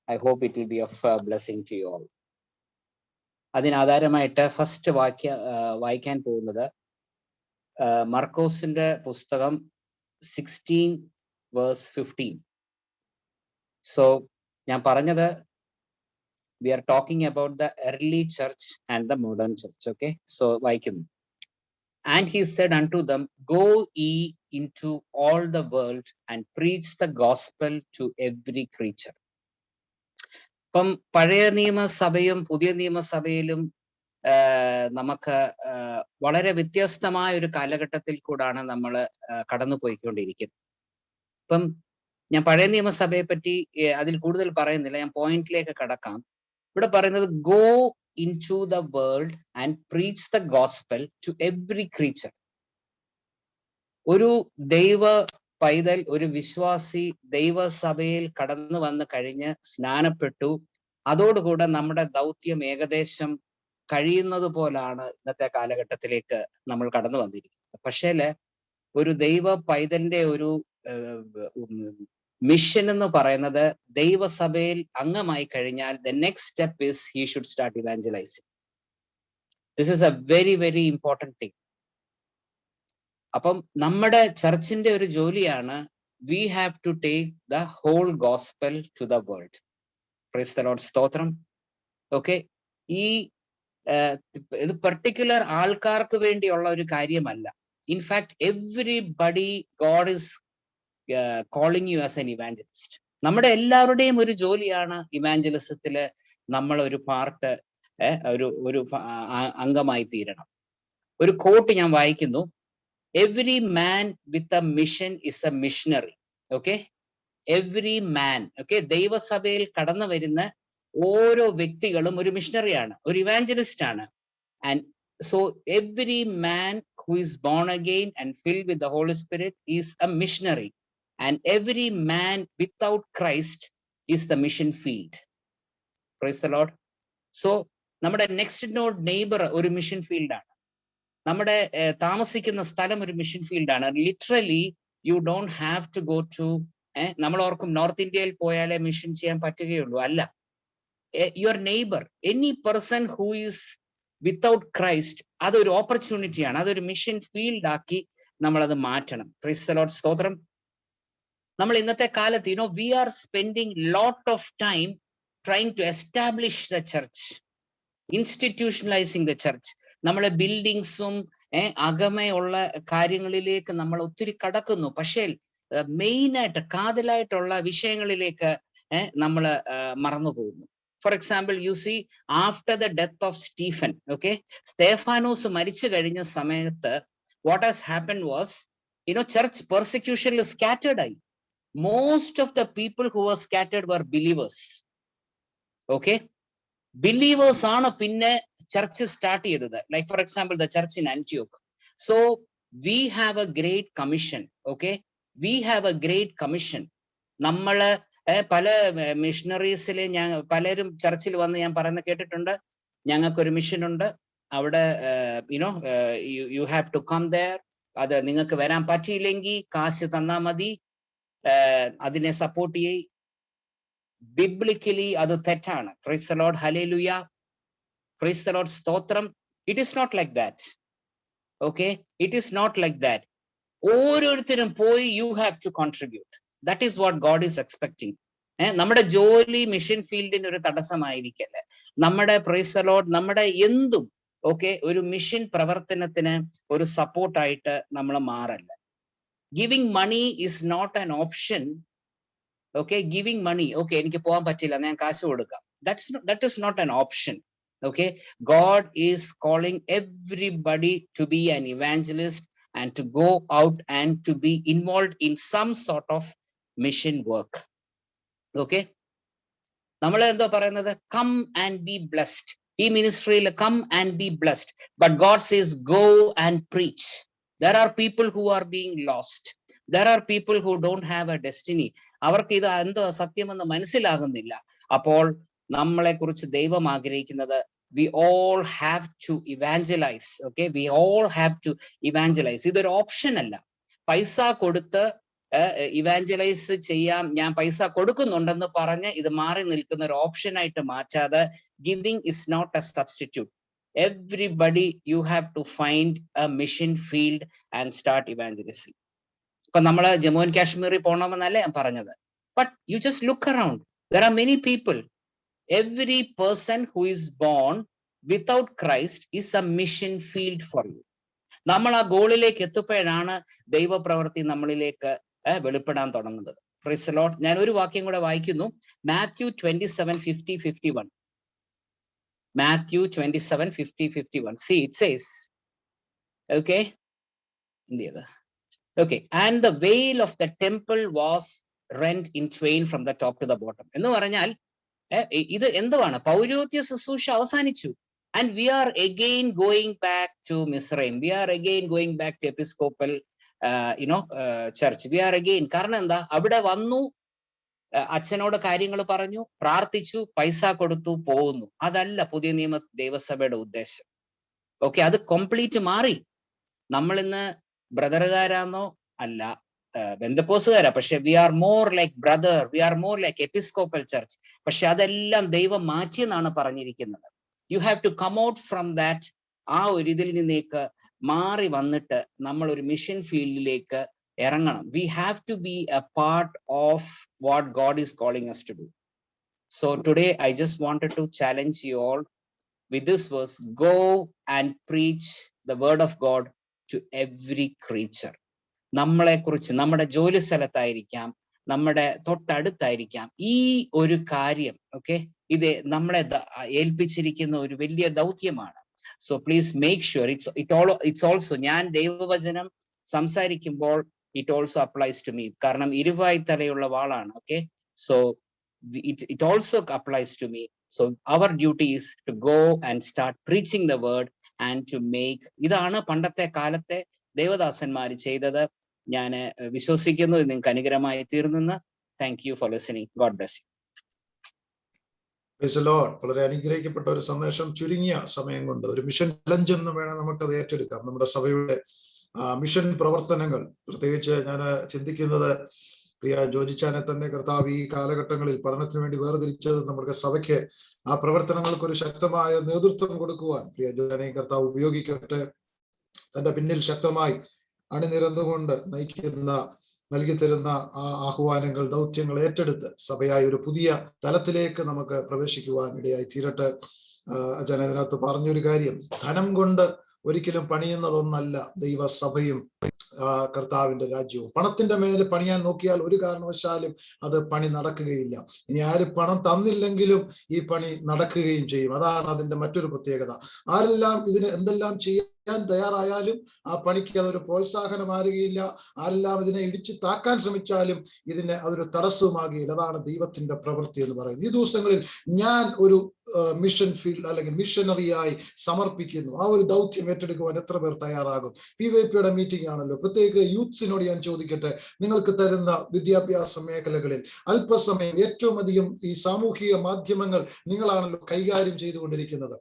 I hope it will be of blessing to you all. അതിനാധാരമായിട്ട് ഫസ്റ്റ് വായിക്കാൻ പോകുന്നത് മർക്കോസിന്റെ പുസ്തകം 16 verse 15. So ഞാൻ പറഞ്ഞത് we are talking about the early church and the modern church. Okay, so വായിക്കുന്നു. And he said unto them, go ye into all the world and preach the gospel to every creature. ഇപ്പം പഴയ നിയമസഭയും പുതിയ നിയമസഭയിലും നമുക്ക് വളരെ വ്യത്യസ്തമായ ഒരു കാലഘട്ടത്തിൽ കൂടാണ് നമ്മൾ കടന്നു പോയിക്കൊണ്ടിരിക്കുന്നത്. ഇപ്പം ഞാൻ പഴയ നിയമസഭയെ പറ്റി അതിൽ കൂടുതൽ പറയുന്നില്ല, ഞാൻ പോയിന്റിലേക്ക് കടക്കാം. ഇവിടെ പറയുന്നത് go into the world and preach the gospel to every creature. ഒരു ദൈവ പൈതൽ, ഒരു വിശ്വാസി ദൈവസഭയിൽ കടന്നു വന്ന് കഴിഞ്ഞ് സ്നാനപ്പെട്ടു, അതോടുകൂടെ നമ്മുടെ ദൗത്യം ഏകദേശം കഴിയുന്നത് പോലാണ് ഇന്നത്തെ കാലഘട്ടത്തിലേക്ക് നമ്മൾ കടന്നു വന്നിരിക്കുന്നത്. പക്ഷേല് ഒരു ദൈവ പൈതലിന്റെ ഒരു മിഷൻ എന്ന് പറയുന്നത് ദൈവസഭയിൽ അംഗമായി കഴിഞ്ഞാൽ the next step is he should start evangelizing. This is a very, very important thing. അപ്പം നമ്മുടെ ചർച്ചിന്റെ ഒരു ജോലിയാണ് we have to take the whole gospel to the world. Praise the Lord, സ്തോത്രം. ഓക്കെ, ഈ ഇത് പെർട്ടിക്കുലർ ആൾക്കാർക്ക് വേണ്ടിയുള്ള ഒരു കാര്യമല്ല. In fact everybody God is calling you as an evangelist. നമ്മുടെ എല്ലാവരുടെയും ഒരു ജോലിയാണ് ഇവാഞ്ചലിസത്തില് നമ്മൾ ഒരു പാർട്ട്, ഒരു അംഗമായി തീരണം. ഒരു കോട്ട് ഞാൻ വായിക്കുന്നു. Every man with a mission is a missionary. Okay, every man. Okay, ദൈവസഭയിൽ കടന്നു വരുന്ന ഓരോ വ്യക്തികളും ഒരു മിഷണറിയാണ്, ഒരു ഇവാഞ്ചലിസ്റ്റ് ആണ്. And so every man who is born again and filled with the Holy Spirit is a missionary. And every man without Christ is the mission field. Praise the Lord. So നമ്മുടെ next door neighbour ഒരു mission ഫീൽഡാണ്. നമ്മുടെ താമസിക്കുന്ന സ്ഥലം ഒരു mission ഫീൽഡാണ്. Literally you don't have to go to, നമ്മൾ ഓർക്കും നോർത്ത് ഇന്ത്യയിൽ പോയാലേ മിഷൻ ചെയ്യാൻ പറ്റുകയുള്ളൂ. അല്ല, your neighbour, any person who is without Christ, അതൊരു ഓപ്പർച്യൂണിറ്റിയാണ്, അതൊരു മിഷൻ ഫീൽഡ് ആക്കി നമ്മളത് മാറ്റണം. പ്രൈസ് ദി ലോർഡ്, സ്തോത്രം. നമ്മൾ ഇന്നത്തെ കാലത്ത് we are spending lot of time trying to establish the church, institutionalizing the church. നമ്മളെ ബിൽഡിങ്സും അകമയുള്ള കാര്യങ്ങളിലേക്ക് നമ്മൾ ഒത്തിരി കടക്കുന്നു. പക്ഷേ മെയിൻ ആയിട്ട് കാതലായിട്ടുള്ള വിഷയങ്ങളിലേക്ക് നമ്മൾ മറന്നു പോകുന്നു. For example, you see after the death of Stephen, okay, Sthephanos മരിച്ചു കഴിഞ്ഞ സമയത്ത് what has happen was, church persecution is scattered ആയി. Most of the people who were scattered were believers. Okay, believers ആണ് പിന്നെ ചർച്ച് സ്റ്റാർട്ട് ചെയ്തത്. Like for example the church in Antioch. So we have a great commission. Okay, we have a great commission. നമ്മള് പല മിഷണറീസില് ഞാൻ പലരും ചർച്ചിൽ വന്ന് ഞാൻ പറയുന്ന കേട്ടിട്ടുണ്ട്, ഞങ്ങൾക്കൊരു മിഷൻ ഉണ്ട്, അവിടെ you have to come there. അത് നിങ്ങൾക്ക് വരാൻ പറ്റിയില്ലെങ്കിൽ കാശ് തന്നാ മതി, അതിനെ സപ്പോർട്ട് ചെയ്യ്. ബിബ്ലിക്കലി അത് തെറ്റാണ്. Praise the Lord, hallelujah, praise the Lord, സ്തോത്രം. It is not like that. Okay, it is not like that. ഓരോരുത്തരും പോയി you have to contribute. That is what God is expecting. നമ്മുടെ ജോലി മിഷൻ ഫീൽഡിന് ഒരു തടസ്സമായിരിക്കല്ലേ. നമ്മുടെ പ്രൈസ് ദി ലോർഡ്, നമ്മുടെ എന്തും ഓക്കെ ഒരു മിഷൻ പ്രവർത്തനത്തിന് ഒരു സപ്പോർട്ടായിട്ട് നമ്മൾ മാറല്ല. Giving money is not an option. Okay, giving money, okay, എനിക്ക് പോകാൻ പറ്റില്ല, ഞാൻ കാശ് കൊടുക്കാം. That is not an option. Okay, God is calling everybody to be an evangelist and to go out and to be involved in some sort of mission work. Okay, നമ്മൾ എന്താ പറയുന്നത്, come and be blessed. ഈ മിനിസ്ട്രിയിൽ come and be blessed. But God says go and preach. There are people who are being lost. There are people who don't have a destiny. അവർക്ക് ഇത് എന്തോ സത്യമെന്ന് മനസ്സിലാകുന്നില്ല. അപ്പോൾ നമ്മളെ കുറിച്ച് ദൈവം ആഗ്രഹിക്കുന്നത് we all have to evangelize. Okay, we all have to evangelize. ഇതൊരു ഓപ്ഷൻ അല്ല. പൈസ കൊടുത്ത് ഇവാഞ്ചലൈസ് ചെയ്യാം, ഞാൻ പൈസ കൊടുക്കുന്നുണ്ടെന്ന് പറഞ്ഞ് ഇത് മാറി നിൽക്കുന്ന ഒരു ഓപ്ഷൻ ആയിട്ട് മാറ്റാതെ, giving is not a substitute. Everybody, you have to find a mission field and start evangelizing. ഇപ്പൊ നമ്മള് ജമ്മു ആൻഡ് കാശ്മീരിൽ പോകണമെന്നല്ല ഞാൻ പറഞ്ഞത്. But you just look around, there are many people. Every person who is born without Christ is a mission field for you. നമ്മൾ ആ ഗോളിലേക്ക് എത്തുമ്പോഴാണ് ദൈവപ്രവൃത്തി നമ്മളിലേക്ക് വെളിപ്പെടാൻ തുടങ്ങുന്നത്. Praise the Lord. ഞാൻ ഒരു വാക്യം കൂടെ വായിക്കുന്നു. Mathew 27:50-51. Matthew 27:50-51. See, it says, okay, okay, and the veil of the temple was rent in twain from the top to the bottom. എന്ന് പറഞ്ഞാൽ ഇത് എന്തുവാണ്? പൗരോഹിത്യ ശുശ്രൂഷ അവസാനിച്ചു. And we are again going back to Misraim. We are again going back to Episcopal, church. We are again. കാരണം എന്താ? അവിടെ വന്നു, അച്ഛനോട് കാര്യങ്ങൾ പറഞ്ഞു, പ്രാർത്ഥിച്ചു, പൈസ കൊടുത്തു, പോകുന്നു. അതല്ല പുതിയ നിയമ ദൈവസഭയുടെ ഉദ്ദേശം. ഓക്കെ, അത് കംപ്ലീറ്റ് മാറി. നമ്മൾ ഇന്ന് ബ്രദറുകാരാന്നോ? അല്ല, ബെന്തക്കോസുകാരാ. പക്ഷെ we are more like brother, we are more like episcopal church. പക്ഷെ അതെല്ലാം ദൈവം മാറ്റിയെന്നാണ് പറഞ്ഞിരിക്കുന്നത്. You have to come out from that. ആ ഒരു ഇതിൽ നിന്നേക്ക് മാറി വന്നിട്ട് നമ്മൾ ഒരു മിഷൻ ഫീൽഡിലേക്ക് ഇറങ്ങണം. We have to be a part of what God is calling us to do. So today I just wanted to challenge you all with this verse. Go and preach the word of God to every creature. നമ്മളെ കുറിച്ച്, നമ്മുടെ ജോലി സ്ഥലത്തായിരിക്കാം, നമ്മുടെ തൊട്ടടുത്തായിരിക്കാം, ഈ ഒരു കാര്യം, okay, ഇത് നമ്മളെ ഏൽപ്പിച്ചിരിക്കുന്ന ഒരു വലിയ ദൗത്യമാണ്. So please make sure it's also, ഞാൻ ദൈവവചനം സംസാരിക്കുമ്പോൾ it also applies to me. കാരണം ഇരുവായി തലയുള്ള വാളാണ്. Okay, so it also applies to me. So our duty is to go and start preaching the word and to make. ഇതാണ് പണ്ടത്തെ കാലത്തെ ദേവദാസന്മാർ ചെയ്തത്. ഞാൻ വിശ്വസിക്കുന്നു ഇത് നിങ്ങൾക്ക് അനുഗ്രഹമായി തീർന്നെന്ന്. Thank you for listening. God bless you. Praise the Lord. വളരെ അനുഗ്രഹിക്കപ്പെട്ട ഒരു സന്ദേശം. ചുരുങ്ങിയ സമയം കൊണ്ട് ഒരു മിഷൻ ചലഞ്ച് എന്ന് വേണം നമുക്കത് ഏറ്റെടുക്കാം. നമ്മുടെ സഭയുടെ മിഷൻ പ്രവർത്തനങ്ങൾ, പ്രത്യേകിച്ച് ഞാൻ ചിന്തിക്കുന്നത് പ്രിയ ജോജിച്ചാനെ തന്നെ കർത്താവ് ഈ കാലഘട്ടങ്ങളിൽ പഠനത്തിന് വേണ്ടി വേർതിരിച്ചത് നമ്മുടെ സഭയ്ക്ക് ആ പ്രവർത്തനങ്ങൾക്ക് ഒരു ശക്തമായ നേതൃത്വം കൊടുക്കുവാൻ പ്രിയ ജോജാനെ കർത്താവ് ഉപയോഗിക്കട്ടെ. തന്റെ പിന്നിൽ ശക്തമായി അണിനിരന്നുകൊണ്ട് നൽകി തരുന്ന ആ ആഹ്വാനങ്ങൾ, ദൗത്യങ്ങൾ ഏറ്റെടുത്ത് സഭയായി ഒരു പുതിയ തലത്തിലേക്ക് നമുക്ക് പ്രവേശിക്കുവാൻ ഇടയായി തീരട്ടെ. അച്ഛൻ ഇതിനകത്ത് പറഞ്ഞൊരു കാര്യം, ധനം കൊണ്ട് ഒരിക്കലും പണിയുന്നതൊന്നല്ല ദൈവസഭയും കർത്താവിന്റെ രാജ്യവും. പണത്തിന്റെ മേലെ പണിയാൻ നോക്കിയാൽ ഒരു കാരണവശാലും അത് പണി നടക്കുകയില്ല. ഇനി ആര് പണം തന്നില്ലെങ്കിലും ഈ പണി നടക്കുകയും ചെയ്യും. അതാണ് അതിന്റെ മറ്റൊരു പ്രത്യേകത. ആരെല്ലാം ഇതിന് എന്തെല്ലാം ചെയ്യാൻ തയ്യാറായാലും ആ പണിക്ക് അതൊരു പ്രോത്സാഹനമാകുകയില്ല. ആരെല്ലാം ഇതിനെ ഇടിച്ചു താക്കാൻ ശ്രമിച്ചാലും ഇതിന് അതൊരു തടസ്സവുമാകുകയില്ല. അതാണ് ദൈവത്തിന്റെ പ്രവൃത്തി എന്ന് പറയുന്നത്. ഈ ദിവസങ്ങളിൽ ഞാൻ ഒരു മിഷൻ ഫീൽഡ് അല്ലെങ്കിൽ മിഷനറിയായി സമർപ്പിക്കുന്നു. ആ ഒരു ദൗത്യം ഏറ്റെടുക്കുവാൻ എത്ര പേർ തയ്യാറാകും? PYPയുടെ മീറ്റിംഗ് ആണല്ലോ. പ്രത്യേക യൂത്ത്സിനോട് ഞാൻ ചോദിക്കട്ടെ, നിങ്ങൾക്ക് തരുന്ന വിദ്യാഭ്യാസ മേഖലകളിൽ അല്പസമയം ഏറ്റവും അധികം ഈ സാമൂഹിക മാധ്യമങ്ങൾ നിങ്ങളാണല്ലോ കൈകാര്യം ചെയ്തുകൊണ്ടിരിക്കുന്നത്.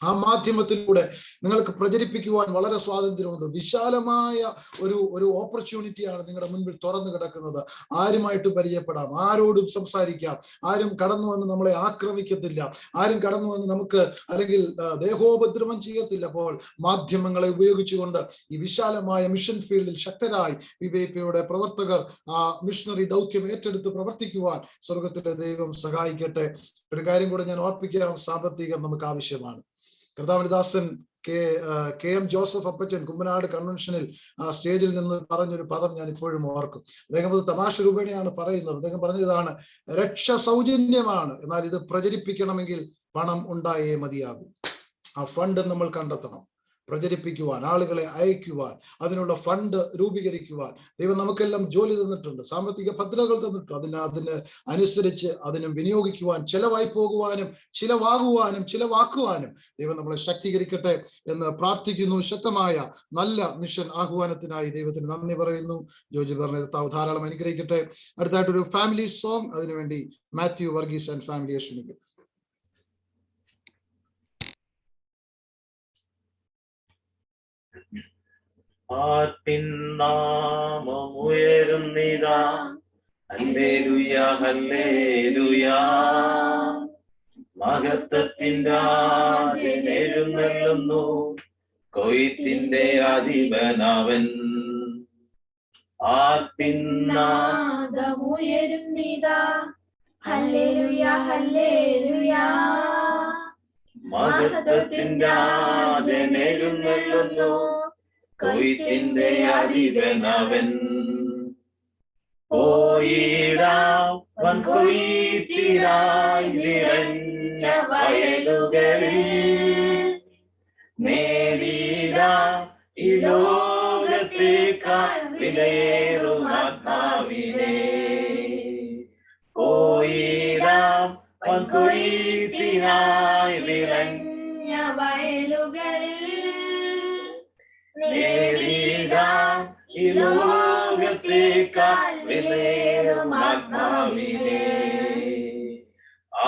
ആ മാധ്യമത്തിലൂടെ നിങ്ങൾക്ക് പ്രചരിപ്പിക്കുവാൻ വളരെ സ്വാതന്ത്ര്യമുണ്ട്. വിശാലമായ ഒരു ഓപ്പർച്യൂണിറ്റിയാണ് നിങ്ങളുടെ മുൻപിൽ തുറന്നു കിടക്കുന്നത്. ആരുമായിട്ട് പരിചയപ്പെടാം, ആരോടും സംസാരിക്കാം. ആരും കടന്നു വന്ന് നമ്മളെ ആക്രമിക്കത്തില്ല. ആരും കടന്നു വന്ന് നമുക്ക് അല്ലെങ്കിൽ ദേഹോപദ്രവം ചെയ്യത്തില്ല. അപ്പോൾ മാധ്യമങ്ങളെ ഉപയോഗിച്ചുകൊണ്ട് ഈ വിശാലമായ മിഷൻ ഫീൽഡിൽ ശക്തരായി PYPയുടെ പ്രവർത്തകർ ആ മിഷണറി ദൗത്യം ഏറ്റെടുത്ത് പ്രവർത്തിക്കുവാൻ സ്വർഗത്തിലെ ദൈവം സഹായിക്കട്ടെ. ഒരു കാര്യം കൂടെ ഞാൻ ഓർപ്പിക്കാം, സാമ്പത്തികം നമുക്ക് ആവശ്യമാണ്. കർത്താവിന്റെ ദാസൻ KM ജോസഫ് അപ്പച്ചൻ കുമ്മനാട് കൺവെൻഷനിൽ സ്റ്റേജിൽ നിന്ന് പറഞ്ഞൊരു പദം ഞാൻ ഇപ്പോഴും ഓർക്കും. അദ്ദേഹം അത് തമാശ രൂപേണയാണ് പറയുന്നത്. അദ്ദേഹം പറഞ്ഞതാണ്, രക്ഷ സൗജന്യമാണ്, എന്നാൽ ഇത് പ്രചരിപ്പിക്കണമെങ്കിൽ പണം ഉണ്ടായേ മതിയാകും. ആ ഫണ്ട് നമ്മൾ കണ്ടെത്തണം. പ്രചരിപ്പിക്കുവാൻ, ആളുകളെ അയക്കുവാൻ, അതിനുള്ള ഫണ്ട് രൂപീകരിക്കുവാൻ ദൈവം നമുക്കെല്ലാം ജോലി തന്നിട്ടുണ്ട്, സാമ്പത്തിക ഭദ്രതകൾ തന്നിട്ടുണ്ട്. അതിന് അനുസരിച്ച് അതിനും വിനിയോഗിക്കുവാൻ, ചെലവായി പോകുവാനും ചിലവാക്കുവാനും ദൈവം നമ്മളെ ശക്തീകരിക്കട്ടെ എന്ന് പ്രാർത്ഥിക്കുന്നു. ശക്തമായ നല്ല മിഷൻ ആഹ്വാനത്തിനായി ദൈവത്തിന് നന്ദി പറയുന്നു. ജോജി പറഞ്ഞ ധാരാളം അനുഗ്രഹിക്കട്ടെ. അടുത്തായിട്ടൊരു ഫാമിലി സോങ്, അതിനുവേണ്ടി മാത്യു വർഗീസ് ആൻഡ് ഫാമിലിയെ ക്ഷണിക്കുന്നു. നാമമുയരുന്നിതാ, ഹല്ലേലൂയ ഹല്ലേലൂയ. മഹത്വത്തിന്റെ രാജൻ എഴുന്നള്ളുന്നു, കൊയ്ത്തിന്റെ അധിപനവൻ. നാദമുയരുന്നിതാ ഹല്ലേലൂയ ഹല്ലേലൂയ മഹത്വത്തിൻ രാജനെഴുന്നള്ളുന്നു കൊയ്ത്തിന്റെ അധിപനവൻ പോയിടാം വൻകൊയ്ത്തിനായി നിറഞ്ഞ വയലുകളിൽ നേടിടാം ഈ ലോകത്തേക്കാൾ വിലയേറും ആത്മാവിനെ പോയിടാം വൻകൊയ്ത്തിനായി വിളഞ്ഞ വയലുകളിൽ നേടിടാം ഈ ലോകത്തേക്കാൾ വിലയേറും ആത്മാവിനെ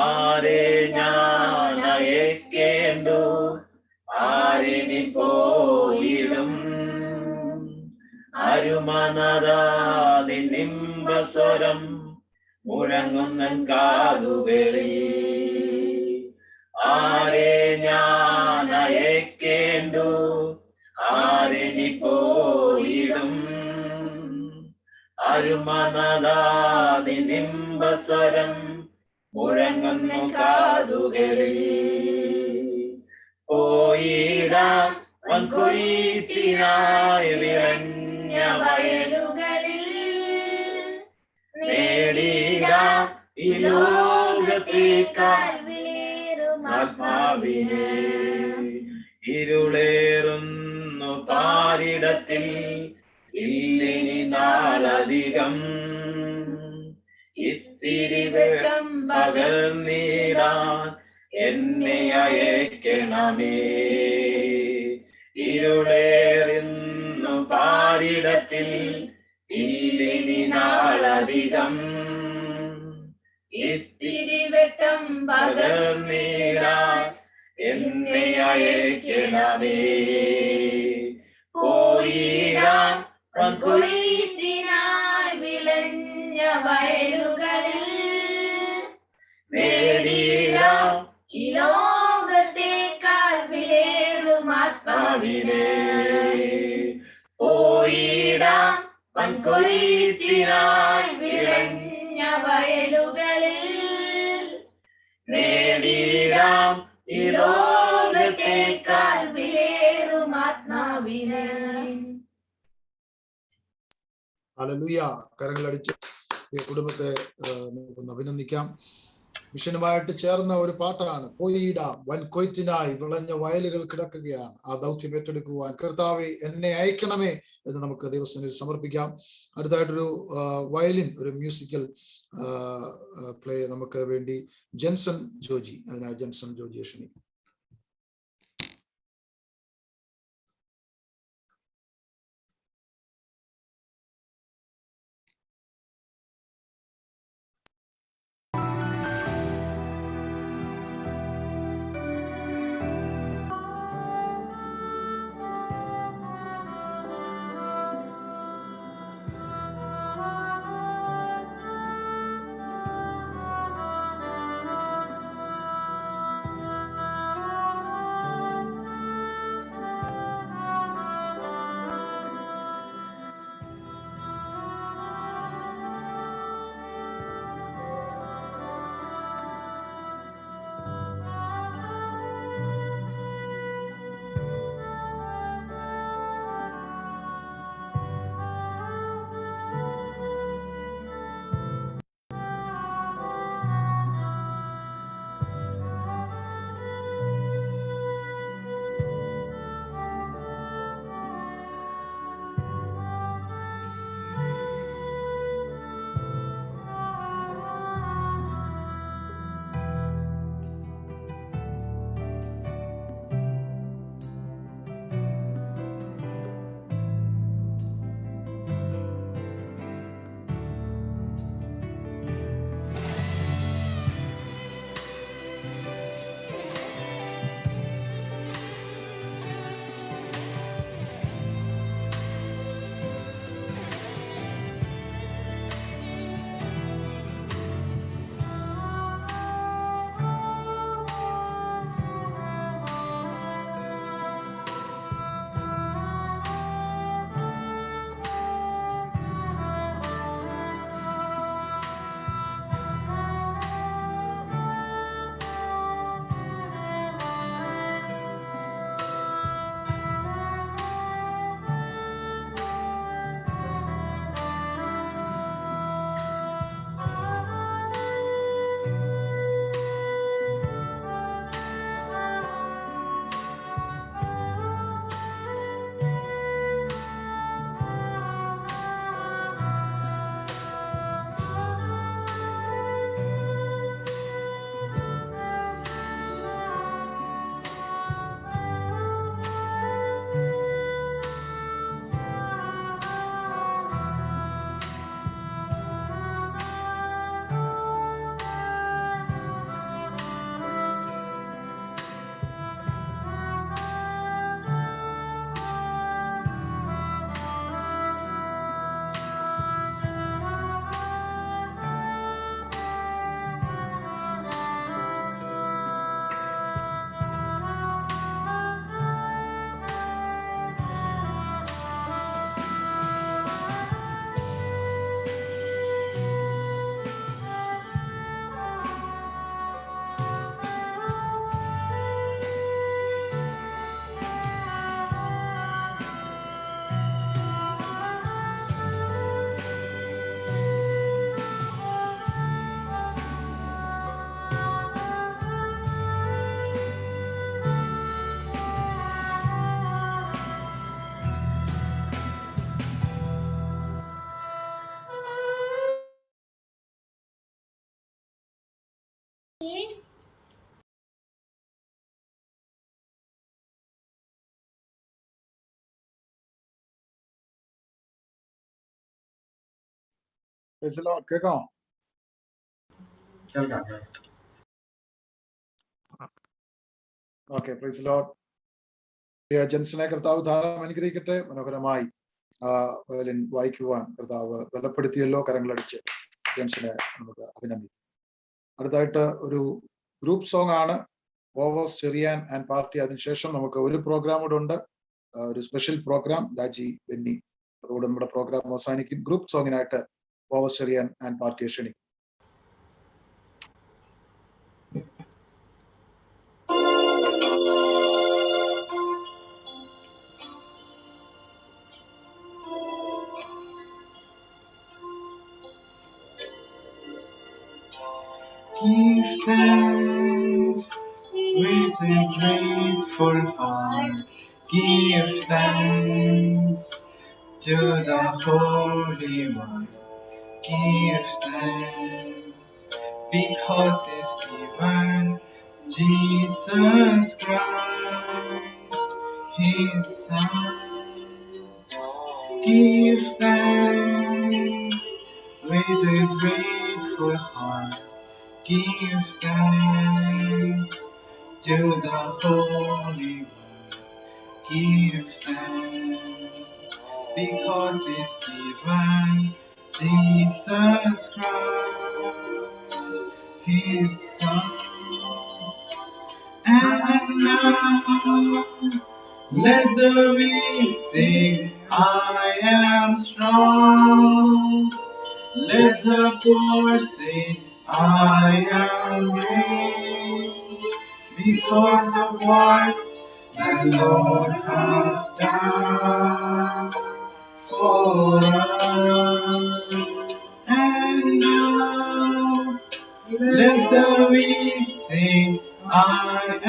ആരെ ഞാൻ അയക്കേണ്ടു ആരിനി പോയിടും അരുമനദാതി നിംബസ്വരം മുഴങ്ങുന്ന കാതുകളിൽ ആരെ ഞാൻ അയക്കേണ്ടു ആരിനി പോയിടും അരുമനദാതി നിംബസ്വരം മുഴങ്ങുന്ന കാതുകളിൽ പോയിടാം വൻകൊയ്ത്തിനായി വിളഞ്ഞ വയലുകളിൽ നേടിടാം ഈ ലോകത്തേക്കാൾ ആത്മാവിനെ ഇരുളേറുന്നു പാരിടത്തിൽ ഇല്ലിനി നാളധികം ഇത്തിരി വെള്ളം പകർന്നിടാൻ എന്നെ അയക്കണമേ ഇരുളേറുന്നു പാരിടത്തിൽ ഇല്ലിനി നാളധികം ഇത്തിരി വെട്ടം പകർന്നിടാൻ എന്നെ അയക്കണമേ പോയിടാം കൊയ്ത്തിനായി വിളഞ്ഞ വയലുകളിൽ നേടിടാം ഈ ലോകത്തേക്കാൾ വിലയേറും ആത്മാവിനെ പോയിടാം കൊയ്ത്തിനായി വിളഞ്ഞ വയലുകളിൽ നേടിടാം ഈ ലോകത്തേക്കാൾ വിലയേറും ആത്മാവിനെ. ഹല്ലേലൂയ. കരങ്ങളടിച്ച് ഈ കുടുംബത്തെ നമുക്കൊന്ന് അഭിനന്ദിക്കാം. മിഷനുമായിട്ട് ചേർന്ന ഒരു പാട്ടാണ് പോയിടാം വൻകൊയ്ത്തിനായി വിളഞ്ഞ വയലുകൾ കിടക്കുകയാണ്. ആ ദൗത്യം ഏറ്റെടുക്കുവാൻ കർത്താവേ എന്നെ അയക്കണമേ എന്ന് നമുക്ക് ദൈവസന്നിധിയിൽ സമർപ്പിക്കാം. അടുത്തായിട്ടൊരു വയലിൻ ഒരു മ്യൂസിക്കൽ പ്ലേ നമുക്ക് വേണ്ടി ജെൻസൺ ജോജി, അതിനായി ജെൻസൺ ജോജിയെ ക്ഷണിക്കും. കേൾക്കാമോ? Okay, praise Lord. ജെൻസിനെ കർത്താവ് ധാരാളം അനുഗ്രഹിക്കട്ടെ. മനോഹരമായി വയലിൻ വായിക്കുവാൻ കർത്താവ് ബലപ്പെടുത്തിയല്ലോ. കരങ്ങളടിച്ച് ജെൻസിനെ നമുക്ക് അഭിനന്ദിക്കാം. അടുത്തായിട്ട് ഒരു ഗ്രൂപ്പ് സോങ് ആണ്, ഓവേഴ്സ് ചെറിയാൻ ആൻഡ് പാർട്ടി. അതിനുശേഷം നമുക്ക് ഒരു പ്രോഗ്രാം കൂടെ ഉണ്ട്, ഒരു സ്പെഷ്യൽ പ്രോഗ്രാം. രാജി ബെന്നി അതോടെ നമ്മുടെ പ്രോഗ്രാം അവസാനിക്കും. ഗ്രൂപ്പ് സോങ്ങിനായിട്ട് ഓവേഴ്സ് ചെറിയാൻ ആൻഡ് പാർട്ടിയെ ക്ഷണിക്കും. Give thanks with a grateful heart. Give thanks to the Holy One. Give thanks because He's given Jesus Christ, His Son. Give thanks with a grateful heart. Give thanks to the Holy One. Give thanks because He's given Jesus Christ, His Son. And now let the weak say, I am strong. Let the poor say, I am rich because of what the Lord has done for us. And now let the weak say, I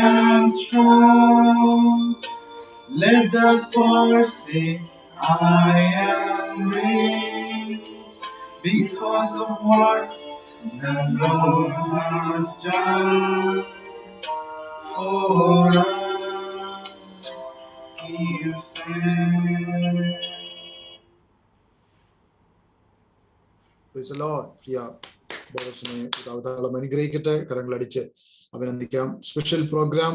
am strong. Let the poor say, I am rich because of what the Lord has done for us. Give thanks. Praise the Lord. ബോസിനെ ധാരാളം അനുഗ്രഹിക്കട്ടെ. കരങ്ങളടിച്ച് അഭിനന്ദിക്കാം. Special programme,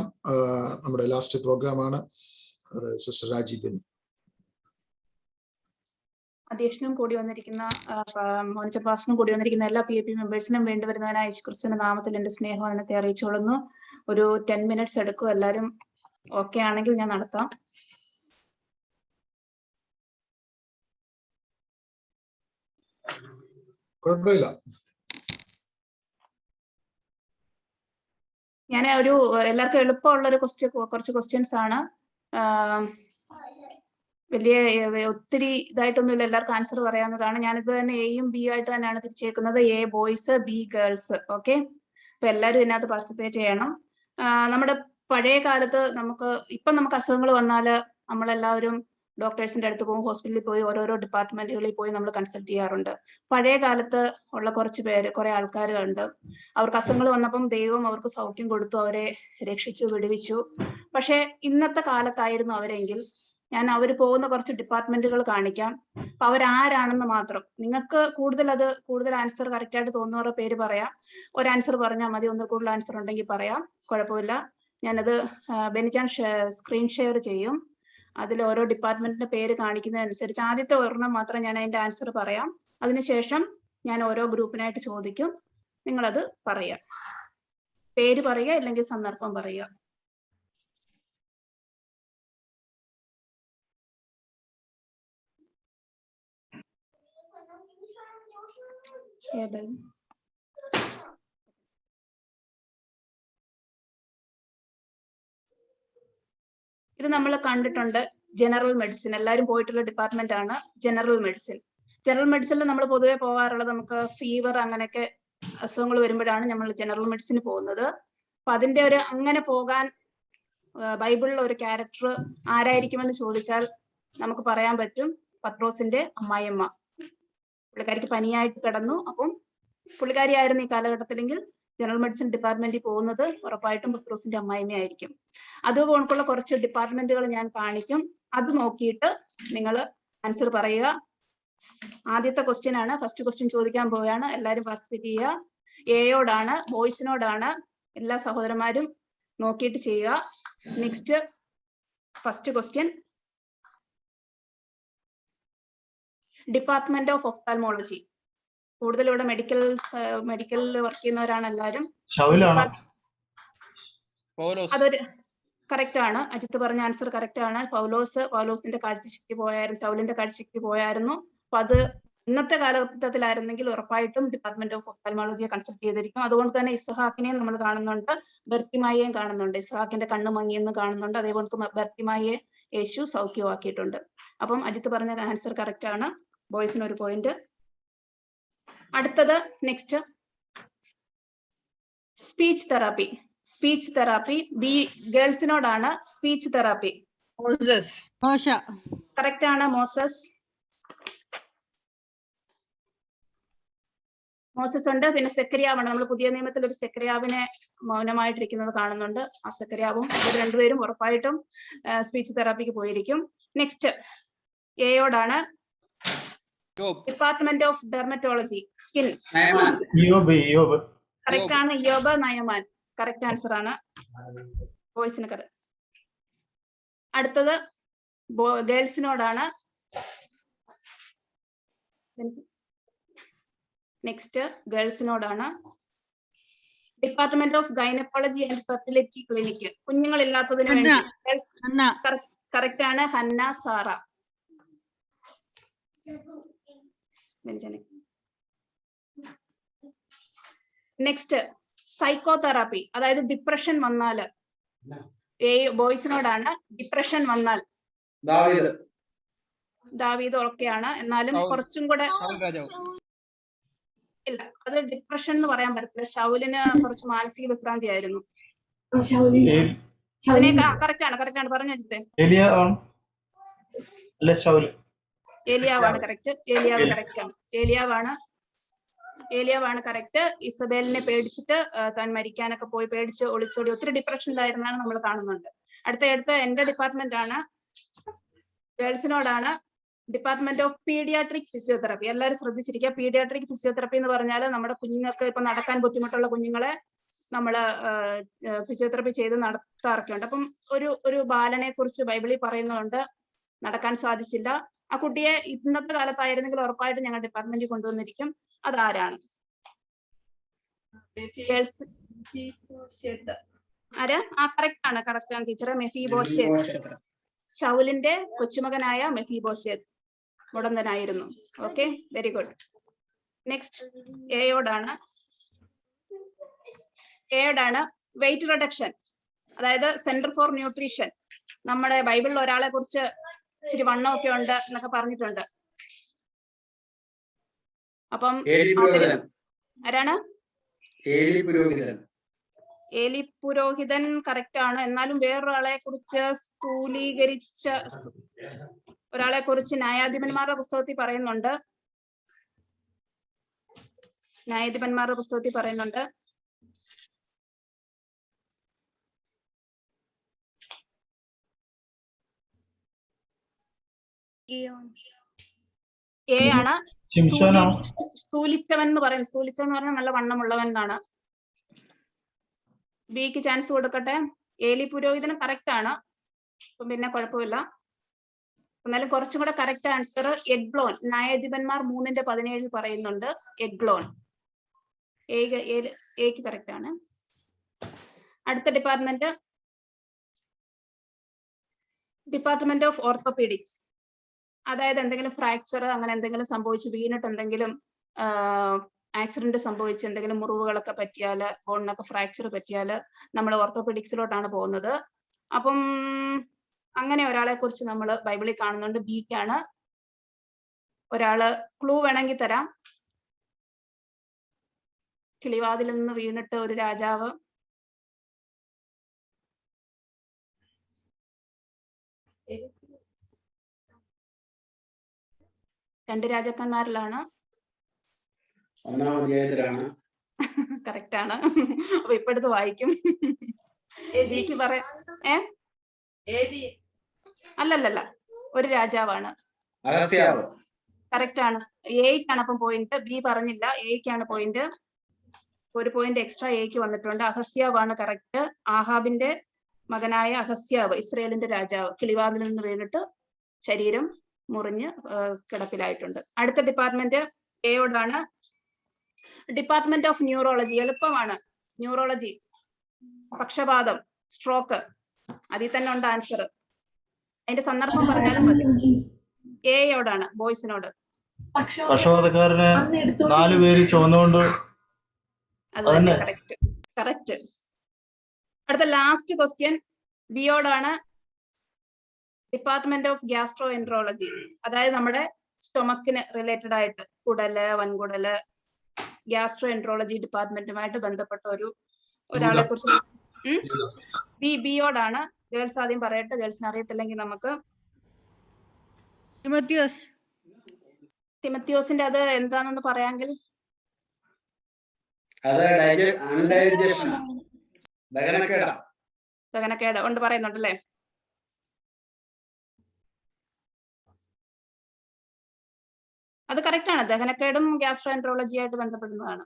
നമ്മുടെ last programme ആണ്. അത് sister രാജി ബെന്നി. അധ്യക്ഷനും കൂടി വന്നിരിക്കുന്ന മോനിച്ച പാസ്റ്ററും കൂടി വന്നിരിക്കുന്ന എല്ലാ PAP മെമ്പേഴ്സിനും വേണ്ടിവരുന്നവനായ യേശുക്രിസ്തുവിന്റെ നാമത്തിൽ എന്റെ സ്നേഹവന്ദനത്തെ അറിയിച്ചുകൊള്ളുന്നു. ഒരു 10 minutes എടുക്കും. എല്ലാവരും ഓക്കെ ആണെങ്കിൽ ഞാൻ നടത്താം. കുഴപ്പമില്ല. ഞാൻ ഒരു എല്ലാവർക്കും എളുപ്പമുള്ള ഒരു കുറച്ച് ക്വസ്റ്റ്യൻസ് ആണ്. വലിയ ഒത്തിരി ഇതായിട്ടൊന്നുമില്ല, എല്ലാവർക്കും ആൻസർ പറയാവുന്നതാണ്. ഞാനിത് തന്നെ എയും ബി ആയിട്ട് തന്നെയാണ് തിരിച്ചേക്കുന്നത്. A boys, B girls. Okay, അപ്പൊ എല്ലാവരും ഇതിനകത്ത് പാർട്ടിസിപ്പേറ്റ് ചെയ്യണം. നമ്മുടെ പഴയ കാലത്ത് നമുക്ക് അസുഖങ്ങൾ വന്നാൽ നമ്മളെല്ലാവരും ഡോക്ടേഴ്സിന്റെ അടുത്ത് പോകും, ഹോസ്പിറ്റലിൽ പോയി ഓരോരോ ഡിപ്പാർട്ട്മെന്റുകളിൽ പോയി നമ്മൾ കൺസൾട്ട് ചെയ്യാറുണ്ട്. പഴയ കാലത്ത് ഉള്ള കുറെ ആൾക്കാരുണ്ട്. അവർക്ക് അസുഖങ്ങൾ വന്നപ്പം ദൈവം അവർക്ക് സൗഖ്യം കൊടുത്തു, അവരെ രക്ഷിച്ചു, വിടുവിച്ചു. പക്ഷെ ഇന്നത്തെ കാലത്തായിരുന്നു അവരെങ്കിൽ ഞാൻ അവർ പോകുന്ന കുറച്ച് ഡിപ്പാർട്ട്മെന്റുകൾ കാണിക്കാം. അപ്പൊ അവരാരാണെന്ന് മാത്രം നിങ്ങൾക്ക് കൂടുതൽ ആൻസർ കറക്റ്റ് ആയിട്ട് തോന്നുന്നവരുടെ പേര് പറയാം. ഒരു ആൻസർ പറഞ്ഞാൽ മതി, ഒന്നിൽ കൂടുതൽ ആൻസർ ഉണ്ടെങ്കിൽ പറയാം, കുഴപ്പമില്ല. ഞാനത് ബെനിച്ചാൻ സ്ക്രീൻ ഷെയർ ചെയ്യും. അതിൽ ഓരോ ഡിപ്പാർട്ട്മെന്റിന്റെ പേര് കാണിക്കുന്നതനുസരിച്ച് ആദ്യത്തെ ഒരെണ്ണം മാത്രം ഞാൻ അതിന്റെ ആൻസർ പറയാം. അതിനുശേഷം ഞാൻ ഓരോ ഗ്രൂപ്പിനായിട്ട് ചോദിക്കും, നിങ്ങളത് പറയാം. പേര് പറയുക, അല്ലെങ്കിൽ സന്ദർഭം പറയുക. ഇത് നമ്മൾ കണ്ടിട്ടുണ്ട്. ജനറൽ മെഡിസിൻ എല്ലാവരും പോയിട്ടുള്ള ഡിപ്പാർട്ട്മെന്റ് ആണ് ജനറൽ മെഡിസിൻ. ജനറൽ മെഡിസിനിൽ നമ്മൾ പൊതുവെ പോകാറുള്ളത് നമുക്ക് ഫീവർ അങ്ങനെയൊക്കെ അസുഖങ്ങൾ വരുമ്പോഴാണ് നമ്മൾ ജനറൽ മെഡിസിന് പോകുന്നത്. അപ്പൊ അതിന്റെ അങ്ങനെ പോകാൻ ബൈബിളിലെ ഒരു ക്യാരക്ടർ ആരായിരിക്കുമെന്ന് ചോദിച്ചാൽ നമുക്ക് പറയാൻ പറ്റും, പത്രോസിന്റെ അമ്മായിയമ്മ. പുള്ളിക്കാരിക്ക് പനിയായിട്ട് കിടന്നു. അപ്പം പുള്ളിക്കാരി ആയിരുന്നു ഈ കാലഘട്ടത്തിലെങ്കിൽ ജനറൽ മെഡിസിൻ ഡിപ്പാർട്ട്മെന്റിൽ പോകുന്നത് ഉറപ്പായിട്ടും പത്രോസിന്റെ അമ്മായിയമ്മയായിരിക്കും. അതുപോലുള്ള കുറച്ച് ഡിപ്പാർട്ട്മെന്റുകൾ ഞാൻ കാണിക്കും. അത് നോക്കിയിട്ട് നിങ്ങൾ ആൻസർ പറയുക. ആദ്യത്തെ ക്വസ്റ്റ്യൻ ആണ്. ഫസ്റ്റ് ക്വസ്റ്റ്യൻ ചോദിക്കാൻ പോവുകയാണ്. എല്ലാവരും പാർട്ടിസിപ്പേറ്റ് ചെയ്യുക. എയോടാണ്, ബോയ്സിനോടാണ്. എല്ലാ സഹോദരന്മാരും നോക്കിയിട്ട് ചെയ്യുക. Next first question, department of ophthalmology. കൂടുതൽ ഇവിടെ മെഡിക്കലിൽ വർക്ക് ചെയ്യുന്നവരാണ് എല്ലാവരും. അതൊരു കറക്റ്റ് ആണ്. അജിത്ത് പറഞ്ഞ ആൻസർ കറക്റ്റ് ആണ്. പൗലോസിന്റെ കാഴ്ചശക്തി പോയായിരുന്നു, ശൗലിന്റെ കാഴ്ചശക്തി പോയായിരുന്നു. അപ്പൊ അത് ഇന്നത്തെ കാലഘട്ടത്തിലായിരുന്നെങ്കിൽ ഉറപ്പായിട്ടും ഡിപ്പാർട്ട്മെന്റ് ഓഫ് ഒഫ്താൽമോളജിയെ കൺസൾട്ട് ചെയ്തിരിക്കും. അതുകൊണ്ട് തന്നെ ഇസ്ഹാക്കിനെയും നമ്മൾ കാണുന്നുണ്ട്, ബർത്തിമായെയും കാണുന്നുണ്ട്. ഇസ്ഹാക്കിന്റെ കണ്ണ് മങ്ങിയെന്ന് കാണുന്നുണ്ട്. അതേപോലെ ബർത്തിമായെ യേശു സൗഖ്യമാക്കിയിട്ടുണ്ട്. അപ്പം അജിത്ത് പറഞ്ഞ ആൻസർ കറക്റ്റ് ആണ്. ബോയ്സിന് ഒരു പോയിന്റ്. അടുത്തത് next, speech therapy. Speech therapy B ഗേൾസിനോടാണ്. സ്പീച്ച് തെറാപ്പി കറക്റ്റ് ആണ്. മോസസ് ഉണ്ട്. പിന്നെ സെക്കരിയാവാണ്. നമ്മൾ പുതിയ നിയമത്തിൽ ഒരു സെക്കരിയാവിനെ മൗനമായിട്ടിരിക്കുന്നത് കാണുന്നുണ്ട്. ആ സെക്കരിയാവും ഇവർ രണ്ടുപേരും ഉറപ്പായിട്ടും സ്പീച്ച് തെറാപ്പിക്ക് പോയിരിക്കും. നെക്സ്റ്റ് എയോടാണ്. Department of dermatology, skin. Correct ആണ്. ഇയോബ്, നയമാൻ കറക്റ്റ് ആൻസർ ആണ്. ബോയ്സിന് കറക്റ്റ്. അടുത്തത് ഗേൾസിനോടാണ്. നെക്സ്റ്റ് ഗേൾസിനോടാണ്. Department of gynaecology and fertility clinic, കുഞ്ഞുങ്ങളില്ലാത്തതിന് വേണ്ടി. കറക്റ്റ് ആണ്. Hannah, Sarah. നെക്സ്റ്റ് സൈക്കോതെറാപ്പി, അതായത് ഡിപ്രഷൻ വന്നാല്. ബോയ്സിനോടാണ്. ഡിപ്രഷൻ വന്നാൽ ദാവീദ് ഓക്കെയാണ്. എന്നാലും കുറച്ചും കൂടെ ഇല്ല, അത് ഡിപ്രഷൻ എന്ന് പറയാൻ പറ്റില്ല. ശൗലിന് കുറച്ച് മാനസിക വിഭ്രാന്തി ആയിരുന്നു. കറക്റ്റ് ആണ്. പറഞ്ഞു വെച്ചേ. ഏലിയാവാണ് കറക്റ്റ്. ഏലിയാവാണ് കറക്റ്റ്. ഇസബേലിനെ പേടിച്ചിട്ട് താൻ മരിക്കാനൊക്കെ പോയി പേടിച്ച് ഒളിച്ചോടി ഒത്തിരി ഡിപ്രഷനിലായിരുന്നാണ് നമ്മൾ കാണുന്നുണ്ട്. അടുത്ത എന്റെ ഡിപ്പാർട്ട്മെന്റ് ആണ്. ഗേൾസിനോടാണ്. Department of paediatric physiotherapy. എല്ലാവരും ശ്രദ്ധിച്ചിരിക്കുക. പീഡിയാട്രിക് ഫിസിയോതെറാപ്പി എന്ന് പറഞ്ഞാൽ നമ്മുടെ കുഞ്ഞുങ്ങൾക്ക് ഇപ്പൊ നടക്കാൻ ബുദ്ധിമുട്ടുള്ള കുഞ്ഞുങ്ങളെ നമ്മള് ഫിസിയോതെറാപ്പി ചെയ്ത് നടത്താറൊക്കെ ഉണ്ട്. അപ്പം ഒരു ബാലനെ കുറിച്ച് ബൈബിളിൽ പറയുന്നുണ്ട്. നടക്കാൻ സാധിച്ചില്ല. ആ കുട്ടിയെ ഇന്നത്തെ കാലത്തായിരുന്നെങ്കിൽ ഉറപ്പായിട്ടും ഞങ്ങൾ ഡിപ്പാർട്ട്മെന്റിൽ കൊണ്ടുവന്നിരിക്കും. അതാരാണ്? ആര്? കറക്റ്റ് ആണ് ടീച്ചറെ. മെഫീബോശേത്ത്. ശൗലിന്റെ കൊച്ചുമകനായ മെഫീബോശേത്ത് മുടന്തനായിരുന്നു. Okay, very good. നെക്സ്റ്റ് എയോടാണ്. വെയിറ്റ് റിഡക്ഷൻ, അതായത് സെന്റർ ഫോർ ന്യൂട്രീഷൻ. നമ്മുടെ ബൈബിളിൽ ഒരാളെ കുറിച്ച് ഇച്ചിരി വണ്ണമൊക്കെ ഉണ്ട് എന്നൊക്കെ പറഞ്ഞിട്ടുണ്ട്. അപ്പം ആരാണ്? ഏലി പുരോഹിതൻ കറക്റ്റ് ആണ്. എന്നാലും വേറൊരാളെ കുറിച്ച് സ്ഥൂലീകരിച്ച ഒരാളെ കുറിച്ച് ന്യായാധിപന്മാരുടെ പുസ്തകത്തിൽ പറയുന്നുണ്ട്. എ ആണ്. സ്ഥൂലിച്ചവൻ എന്ന് പറയും. സ്ഥൂലിച്ചവൻ എന്ന് പറഞ്ഞാൽ നല്ല വണ്ണമുള്ളവൻ എന്നാണ്. ബിക്ക് ചാൻസ് കൊടുക്കട്ടെ. ഏലി പുരോഹിതന് കറക്റ്റ് ആണ്. അപ്പം പിന്നെ കുഴപ്പമില്ല. എന്നാലും കുറച്ചും കൂടെ കറക്റ്റ് ആൻസർ എഗ്ലോൻ. ന്യായാധിപന്മാർ 3:17 പറയുന്നുണ്ട് എഗ്ലോൻ. എക്ക് കറക്റ്റ് ആണ്. അടുത്ത ഡിപ്പാർട്ട്മെന്റ് ഓഫ് ഓർത്തോപീഡിക്സ്, അതായത് എന്തെങ്കിലും ഫ്രാക്ചർ അങ്ങനെ എന്തെങ്കിലും സംഭവിച്ച് വീണിട്ട് എന്തെങ്കിലും ആക്സിഡന്റ് സംഭവിച്ച് എന്തെങ്കിലും മുറിവുകളൊക്കെ പറ്റിയാല്, ബോണിനൊക്കെ ഫ്രാക്ചർ പറ്റിയാല് നമ്മൾ ഓർത്തോപെഡിക്സിലോട്ടാണ് പോകുന്നത്. അപ്പം അങ്ങനെ ഒരാളെ കുറിച്ച് നമ്മൾ ബൈബിളിൽ കാണുന്നുണ്ട്. ബിക്കാണ്. ഒരാള് ക്ലൂ വേണമെങ്കിൽ തരാം. കിളിവാതിൽ നിന്ന് വീണിട്ട് ഒരു രാജാവ് രണ്ട് രാജാക്കന്മാരിലാണ്. കറക്റ്റ് ആണ്. അപ്പൊ ഇപ്പൊ എടുത്ത് വായിക്കും. അല്ലല്ല, ഒരു രാജാവാണ്. കറക്റ്റ് ആണ്. എയ്ക്കാണ് അപ്പം പോയിന്റ്. ബി പറഞ്ഞില്ല, എയ്ക്കാണ് പോയിന്റ്. ഒരു പോയിന്റ് എക്സ്ട്രാ എയ്ക്ക് വന്നിട്ടുണ്ട്. അഹസ്യാവാണ് കറക്റ്റ്. ആഹാബിന്റെ മകനായ അഹസ്യാവ്, ഇസ്രയേലിന്റെ രാജാവ്, കിളിവാതിൽ നിന്ന് വീണിട്ട് ശരീരം മുറിഞ്ഞ് കിടപ്പിലായിട്ടുണ്ട്. അടുത്ത ഡിപ്പാർട്ട്മെന്റ് എയോടാണ്. Department of neurology. എളുപ്പമാണ്. ന്യൂറോളജി, പക്ഷപാതം, സ്ട്രോക്ക്, അതിൽ തന്നെ ഉണ്ട് ആൻസർ. അതിന്റെ സന്ദർഭം പറഞ്ഞാലും മതി. എയോടാണ്, ബോയ്സിനോട്. പക്ഷപാതക്കാരന് 4 പേര് ചുവന്നുകൊണ്ട്. അത് തന്നെ കറക്റ്റ് കറക്റ്റ്. അടുത്ത ലാസ്റ്റ് ക്വസ്റ്റ്യൻ ബിയോടാണ്. ഡിപ്പാർട്ട്മെന്റ് ഓഫ് ഗ്യാസ്ട്രോ എൻട്രോളജി, അതായത് നമ്മുടെ സ്റ്റൊമക്കിന് റിലേറ്റഡ് ആയിട്ട് കുടല്, വൻകുടല്, ഗ്യാസ്ട്രോ എൻട്രോളജി ഡിപ്പാർട്ട്മെന്റുമായിട്ട് ബന്ധപ്പെട്ട ഒരാളെ കുറിച്ച്. ബിയോടാണ്. ഗേൾസ് ആദ്യം പറയട്ടെ, ഗേൾസിന് അറിയത്തില്ലെങ്കിൽ നമുക്ക്. തിമത്തിയോസിന്റെ അത് എന്താണെന്ന് പറയാമെങ്കിൽ. ദഹനക്കേട് ഉണ്ട് പറയുന്നുണ്ടല്ലേ. അത് കറക്റ്റ് ആണ്. ദഹനക്കേടും ഗ്യാസ്ട്രോ എൻട്രോളജിയായിട്ട് ബന്ധപ്പെടുന്നതാണ്.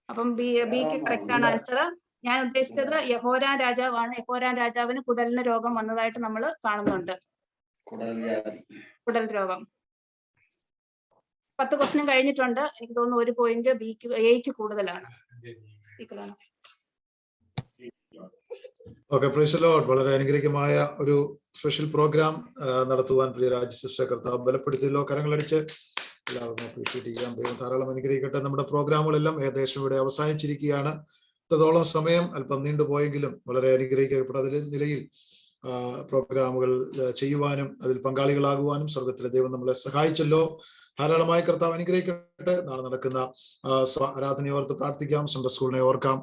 അപ്പം ബിക്ക് കറക്റ്റ് ആണ് ആൻസർ. ഞാൻ ഉദ്ദേശിച്ചത് യഹോരാൻ രാജാവാണ്. യഹോരാൻ രാജാവിന് കുടലിന് രോഗം വന്നതായിട്ട് നമ്മൾ കാണുന്നുണ്ട്. കുടൽ രോഗം. 10 ക്വസ്റ്റ്യൻ കഴിഞ്ഞിട്ടുണ്ട്. എനിക്ക് തോന്നുന്നു ഒരു പോയിന്റ് എയ്ക്ക് കൂടുതലാണ്. Okay, price the Lord. വളരെ അനുഗ്രഹിക്കമായ ഒരു സ്പെഷ്യൽ പ്രോഗ്രാം നടത്തുവാൻ പ്രിയ രാജ സിസ്റ്റർ കർത്താവ് ബലപ്പെടുത്തിയല്ലോ. കരങ്ങളടിച്ച് എല്ലാവരും അപ്രീഷിയേറ്റ് ചെയ്യാം. ദൈവം ധാരാളം അനുഗ്രഹിക്കട്ടെ. നമ്മുടെ പ്രോഗ്രാമുകളെല്ലാം ഏകദേശം ഇവിടെ അവസാനിച്ചിരിക്കുകയാണ്. ഇത്രത്തോളം സമയം അല്പം നീണ്ടുപോയെങ്കിലും വളരെ അനുഗ്രഹിക്കപ്പെട്ട നിലയിൽ പ്രോഗ്രാമുകൾ ചെയ്യുവാനും അതിൽ പങ്കാളികളാകുവാനും സ്വർഗത്തിലെ ദൈവം നമ്മളെ സഹായിച്ചല്ലോ. ധാരാളമായി കർത്താവ് അനുഗ്രഹിക്കട്ടെ. നാളെ നടക്കുന്ന ആരാധനയെ ഓർത്ത് പ്രാർത്ഥിക്കാം. സൺഡേ സ്കൂളിനെ ഓർക്കാം.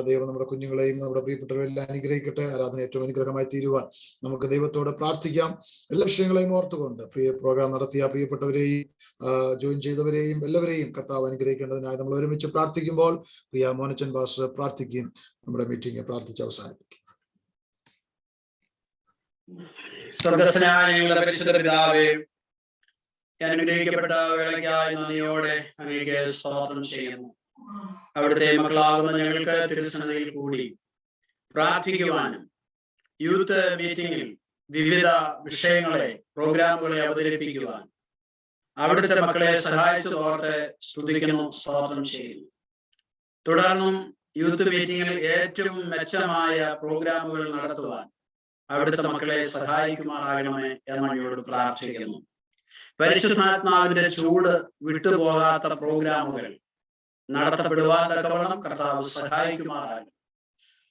ദൈവം നമ്മുടെ കുഞ്ഞുങ്ങളെയും നമ്മുടെ പ്രിയപ്പെട്ടവരെല്ലാം അനുഗ്രഹിക്കട്ടെ. ആരാധന ഏറ്റവും അനുഗ്രഹമായി തീരുവാൻ നമുക്ക് ദൈവത്തോട് പ്രാർത്ഥിക്കാം. എല്ലാ വിഷയങ്ങളെയും ഓർത്തുകൊണ്ട് പ്രോഗ്രാം നടത്തിയ പ്രിയപ്പെട്ടവരെയും ജോയിൻ ചെയ്തവരെയും എല്ലാവരെയും കർത്താവ് അനുഗ്രഹിക്കേണ്ടതിനായി നമ്മൾ ഒരുമിച്ച് പ്രാർത്ഥിക്കുമ്പോൾ പ്രിയ മോനച്ചൻ പാസ്റ്റർ പ്രാർത്ഥിക്കുകയും നമ്മുടെ മീറ്റിംഗ് പ്രാർത്ഥിച്ച് അവസാനിപ്പിക്കും. സ്വർഗ്ഗസ്ഥനായ ഞങ്ങളുടെ പരിശുദ്ധ പിതാവേ, അനുഗ്രഹിക്കപ്പെട്ട വേളയ്ക്കായി നന്ദിയോടെ അങ്ങേക്ക് സ്തോത്രം ചെയ്യുന്നു. അവിടുത്തെ മക്കളാകുന്ന ഞങ്ങൾക്ക് തിരുസന്നിധിയിൽ കൂടി പ്രാർത്ഥിക്കുവാനും യൂത്ത് മീറ്റിംഗിൽ വിവിധ വിഷയങ്ങളെ, പ്രോഗ്രാമുകളെ അവതരിപ്പിക്കുവാൻ അവിടുത്തെ മക്കളെ സഹായിച്ചതോർത്ത് സ്തുതിക്കുന്നു, സ്തോത്രം ചെയ്യുന്നു. തുടർന്നും യൂത്ത് മീറ്റിംഗിൽ ഏറ്റവും മെച്ചമായ പ്രോഗ്രാമുകൾ നടത്തുവാൻ അവിടുത്തെ മക്കളെ സഹായിക്കുമാറാകണമേ എന്ന് അങ്ങയോട് പ്രാർത്ഥിക്കുന്നു. പരിശുദ്ധാത്മാവിന്റെ ചൂട് വിട്ടുപോകാത്ത പ്രോഗ്രാമുകൾ നടത്തപ്പെടുവാൻ തക്കവണ്ണം കർത്താവ് സഹായിക്കുമാറാകണം.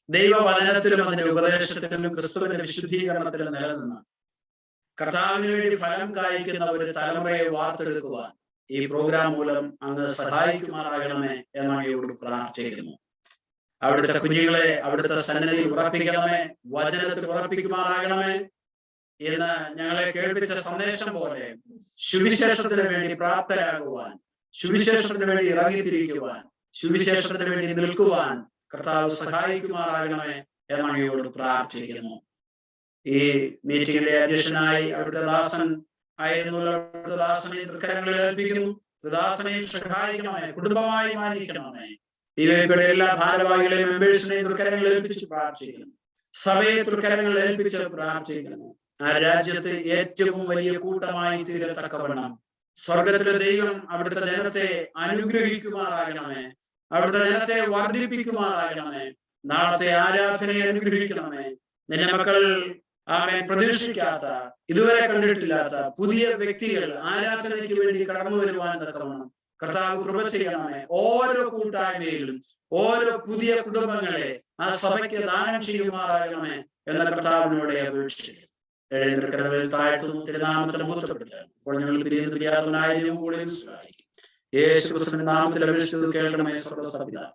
ദൈവവചനത്തിലും അതിന്റെ ഉപദേശത്തിലും ക്രിസ്തുവിന്റെ വിശുദ്ധീകരണത്തിലും നിലനിന്ന് കർത്താവിന് വേണ്ടി ഫലം കായ്ക്കുന്ന ഒരു തലമുറയെ വാർത്തെടുക്കുവാൻ ഈ പ്രോഗ്രാം മൂലം അങ്ങ് സഹായിക്കുമാറാകണമേ എന്ന് അങ്ങയോട് പ്രാർത്ഥിക്കുന്നു. അവിടുത്തെ കുഞ്ഞുങ്ങളെ അവിടുത്തെ സന്നിധിയിൽ ഉറപ്പിക്കണമേ, വചനത്തിൽ ഉറപ്പിക്കുമാറാകണമേ. എന്ന് ഞങ്ങളെ കേൾപ്പിച്ച സന്ദേശം പോലെ സുവിശേഷത്തിന് വേണ്ടി പ്രാപ്തരാകുവാൻ, സുവിശേഷത്തിന് വേണ്ടി ഇറങ്ങിത്തിരിക്കുവാൻ, സുവിശേഷത്തിന് വേണ്ടി നിൽക്കുവാൻ കർത്താവ് സഹായിക്കുമാറാകണമേ എന്ന് അങ്ങയോട് പ്രാർത്ഥിക്കുന്നു. ഈ മീറ്റിംഗിലെ അധ്യക്ഷനായി അവിടുത്തെ ദാസൻ ആയിരുന്നു. അവിടുത്തെ ദാസനെ തൃക്കരങ്ങളിൽ ഏൽപ്പിക്കുന്നു. ദാസനെ സഹായിക്കണമേ, കുടുംബമായി മാനിക്കണമേ. ദൈവയുടെ എല്ലാ ഭാരവാഹികളെയും മെമ്പേഴ്സിനെയും തൃക്കരങ്ങളിൽ ഏൽപ്പിച്ച് പ്രാർത്ഥിക്കുന്നു. സഭയെ തൃക്കരങ്ങളിൽ ഏൽപ്പിച്ച് പ്രാർത്ഥിക്കുന്നു. ആ രാജ്യത്ത് ഏറ്റവും വലിയ കൂട്ടമായി തീരത്തക്കവണ്ണം സ്വർഗത്തിലെ ദൈവം അവിടുത്തെ ജനത്തെ അനുഗ്രഹിക്കുമാറാകണമേ, അവിടുത്തെ ജനത്തെ വർദ്ധിപ്പിക്കുമാറാകണമേ. നാളത്തെ ആരാധനയെ അനുഗ്രഹിക്കണമേ. നിന്റെ മക്കൾ ആമേൻ പ്രതീക്ഷിക്കാത്ത, ഇതുവരെ കണ്ടിട്ടില്ലാത്ത പുതിയ വ്യക്തികൾ ആരാധനയ്ക്ക് വേണ്ടി കടന്നു വരുവാൻ തക്കവണ്ണം കർത്താവ് കൃപ ചെയ്യണമേ. ഓരോ കൂട്ടായ്മയിലും ഓരോ പുതിയ കുടുംബങ്ങളെ ആ സഭയ്ക്ക് ദാനം ചെയ്യുമാറാകണമേ എന്ന കർത്താവിനോട് അപേക്ഷിക്കുന്നു. എഴുന്നേൽക്കരങ്ങളിൽ താഴ്ത്തുന്നു, തിരുനാമത്തെ മുഹൂർത്തപ്പെടുത്തുക. അപ്പോൾ ഞങ്ങൾ പിരിയാതനായ ദൈവം കൂടെ സഹായിക്കും. യേശുക്രിസ്തുവിന്റെ നാമത്തിൽ അപേക്ഷിച്ചത് കേൾക്കണമേ സ്വർഗ്ഗസ്ഥ.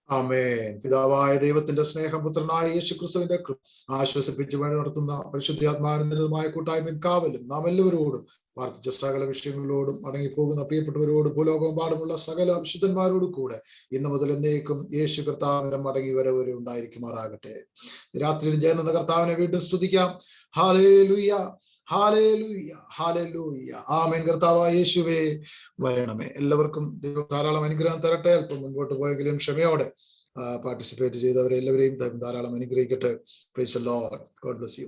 ആമേൻ. പിതാവായ ദൈവത്തിന്റെ സ്നേഹം, പുത്രനായ യേശുക്രിസ്തുവിന്റെ ആശ്വസിപ്പിച്ചു വേണ്ടി നടത്തുന്ന പരിശുദ്ധാത്മാവിന്റെ കൂട്ടായ്മയും കാവലും നാം എല്ലാവരോടും പ്രാർത്ഥിച്ച സകല വിഷയങ്ങളോടും അടങ്ങിപ്പോകുന്ന പ്രിയപ്പെട്ടവരോടും ഭൂലോകമെമ്പാടുമുള്ള സകല വിശുദ്ധന്മാരോടും കൂടെ ഇന്നു മുതൽ എന്നേക്കും യേശു കർത്താവിന്റെ മടങ്ങി വരവരെ ഉണ്ടായിരിക്കുമാറാകട്ടെ. രാത്രിയിൽ ജയനെന്ന കർത്താവിനെ വീണ്ടും സ്തുതിക്കാം. Hallelujah, hallelujah, hallelujah. ആമേൻ. കർത്താവായ യേശുവേ വരണമേ. എല്ലാവർക്കും ദൈവം ധാരാളം അനുഗ്രഹം തരട്ടെ. അല്പം മുൻപോട്ട് പോയെങ്കിലും ക്ഷമയോടെ പാർട്ടിസിപ്പേറ്റ് ചെയ്തവരെ എല്ലാവരെയും ധാരാളം അനുഗ്രഹിക്കട്ടെ. Praise the Lord. God bless you.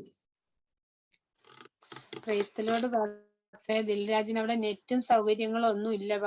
Praise the Lord. ദിൽരാജിന് അവിടെ നെറ്റും സൗകര്യങ്ങളും ഒന്നും ഇല്ല.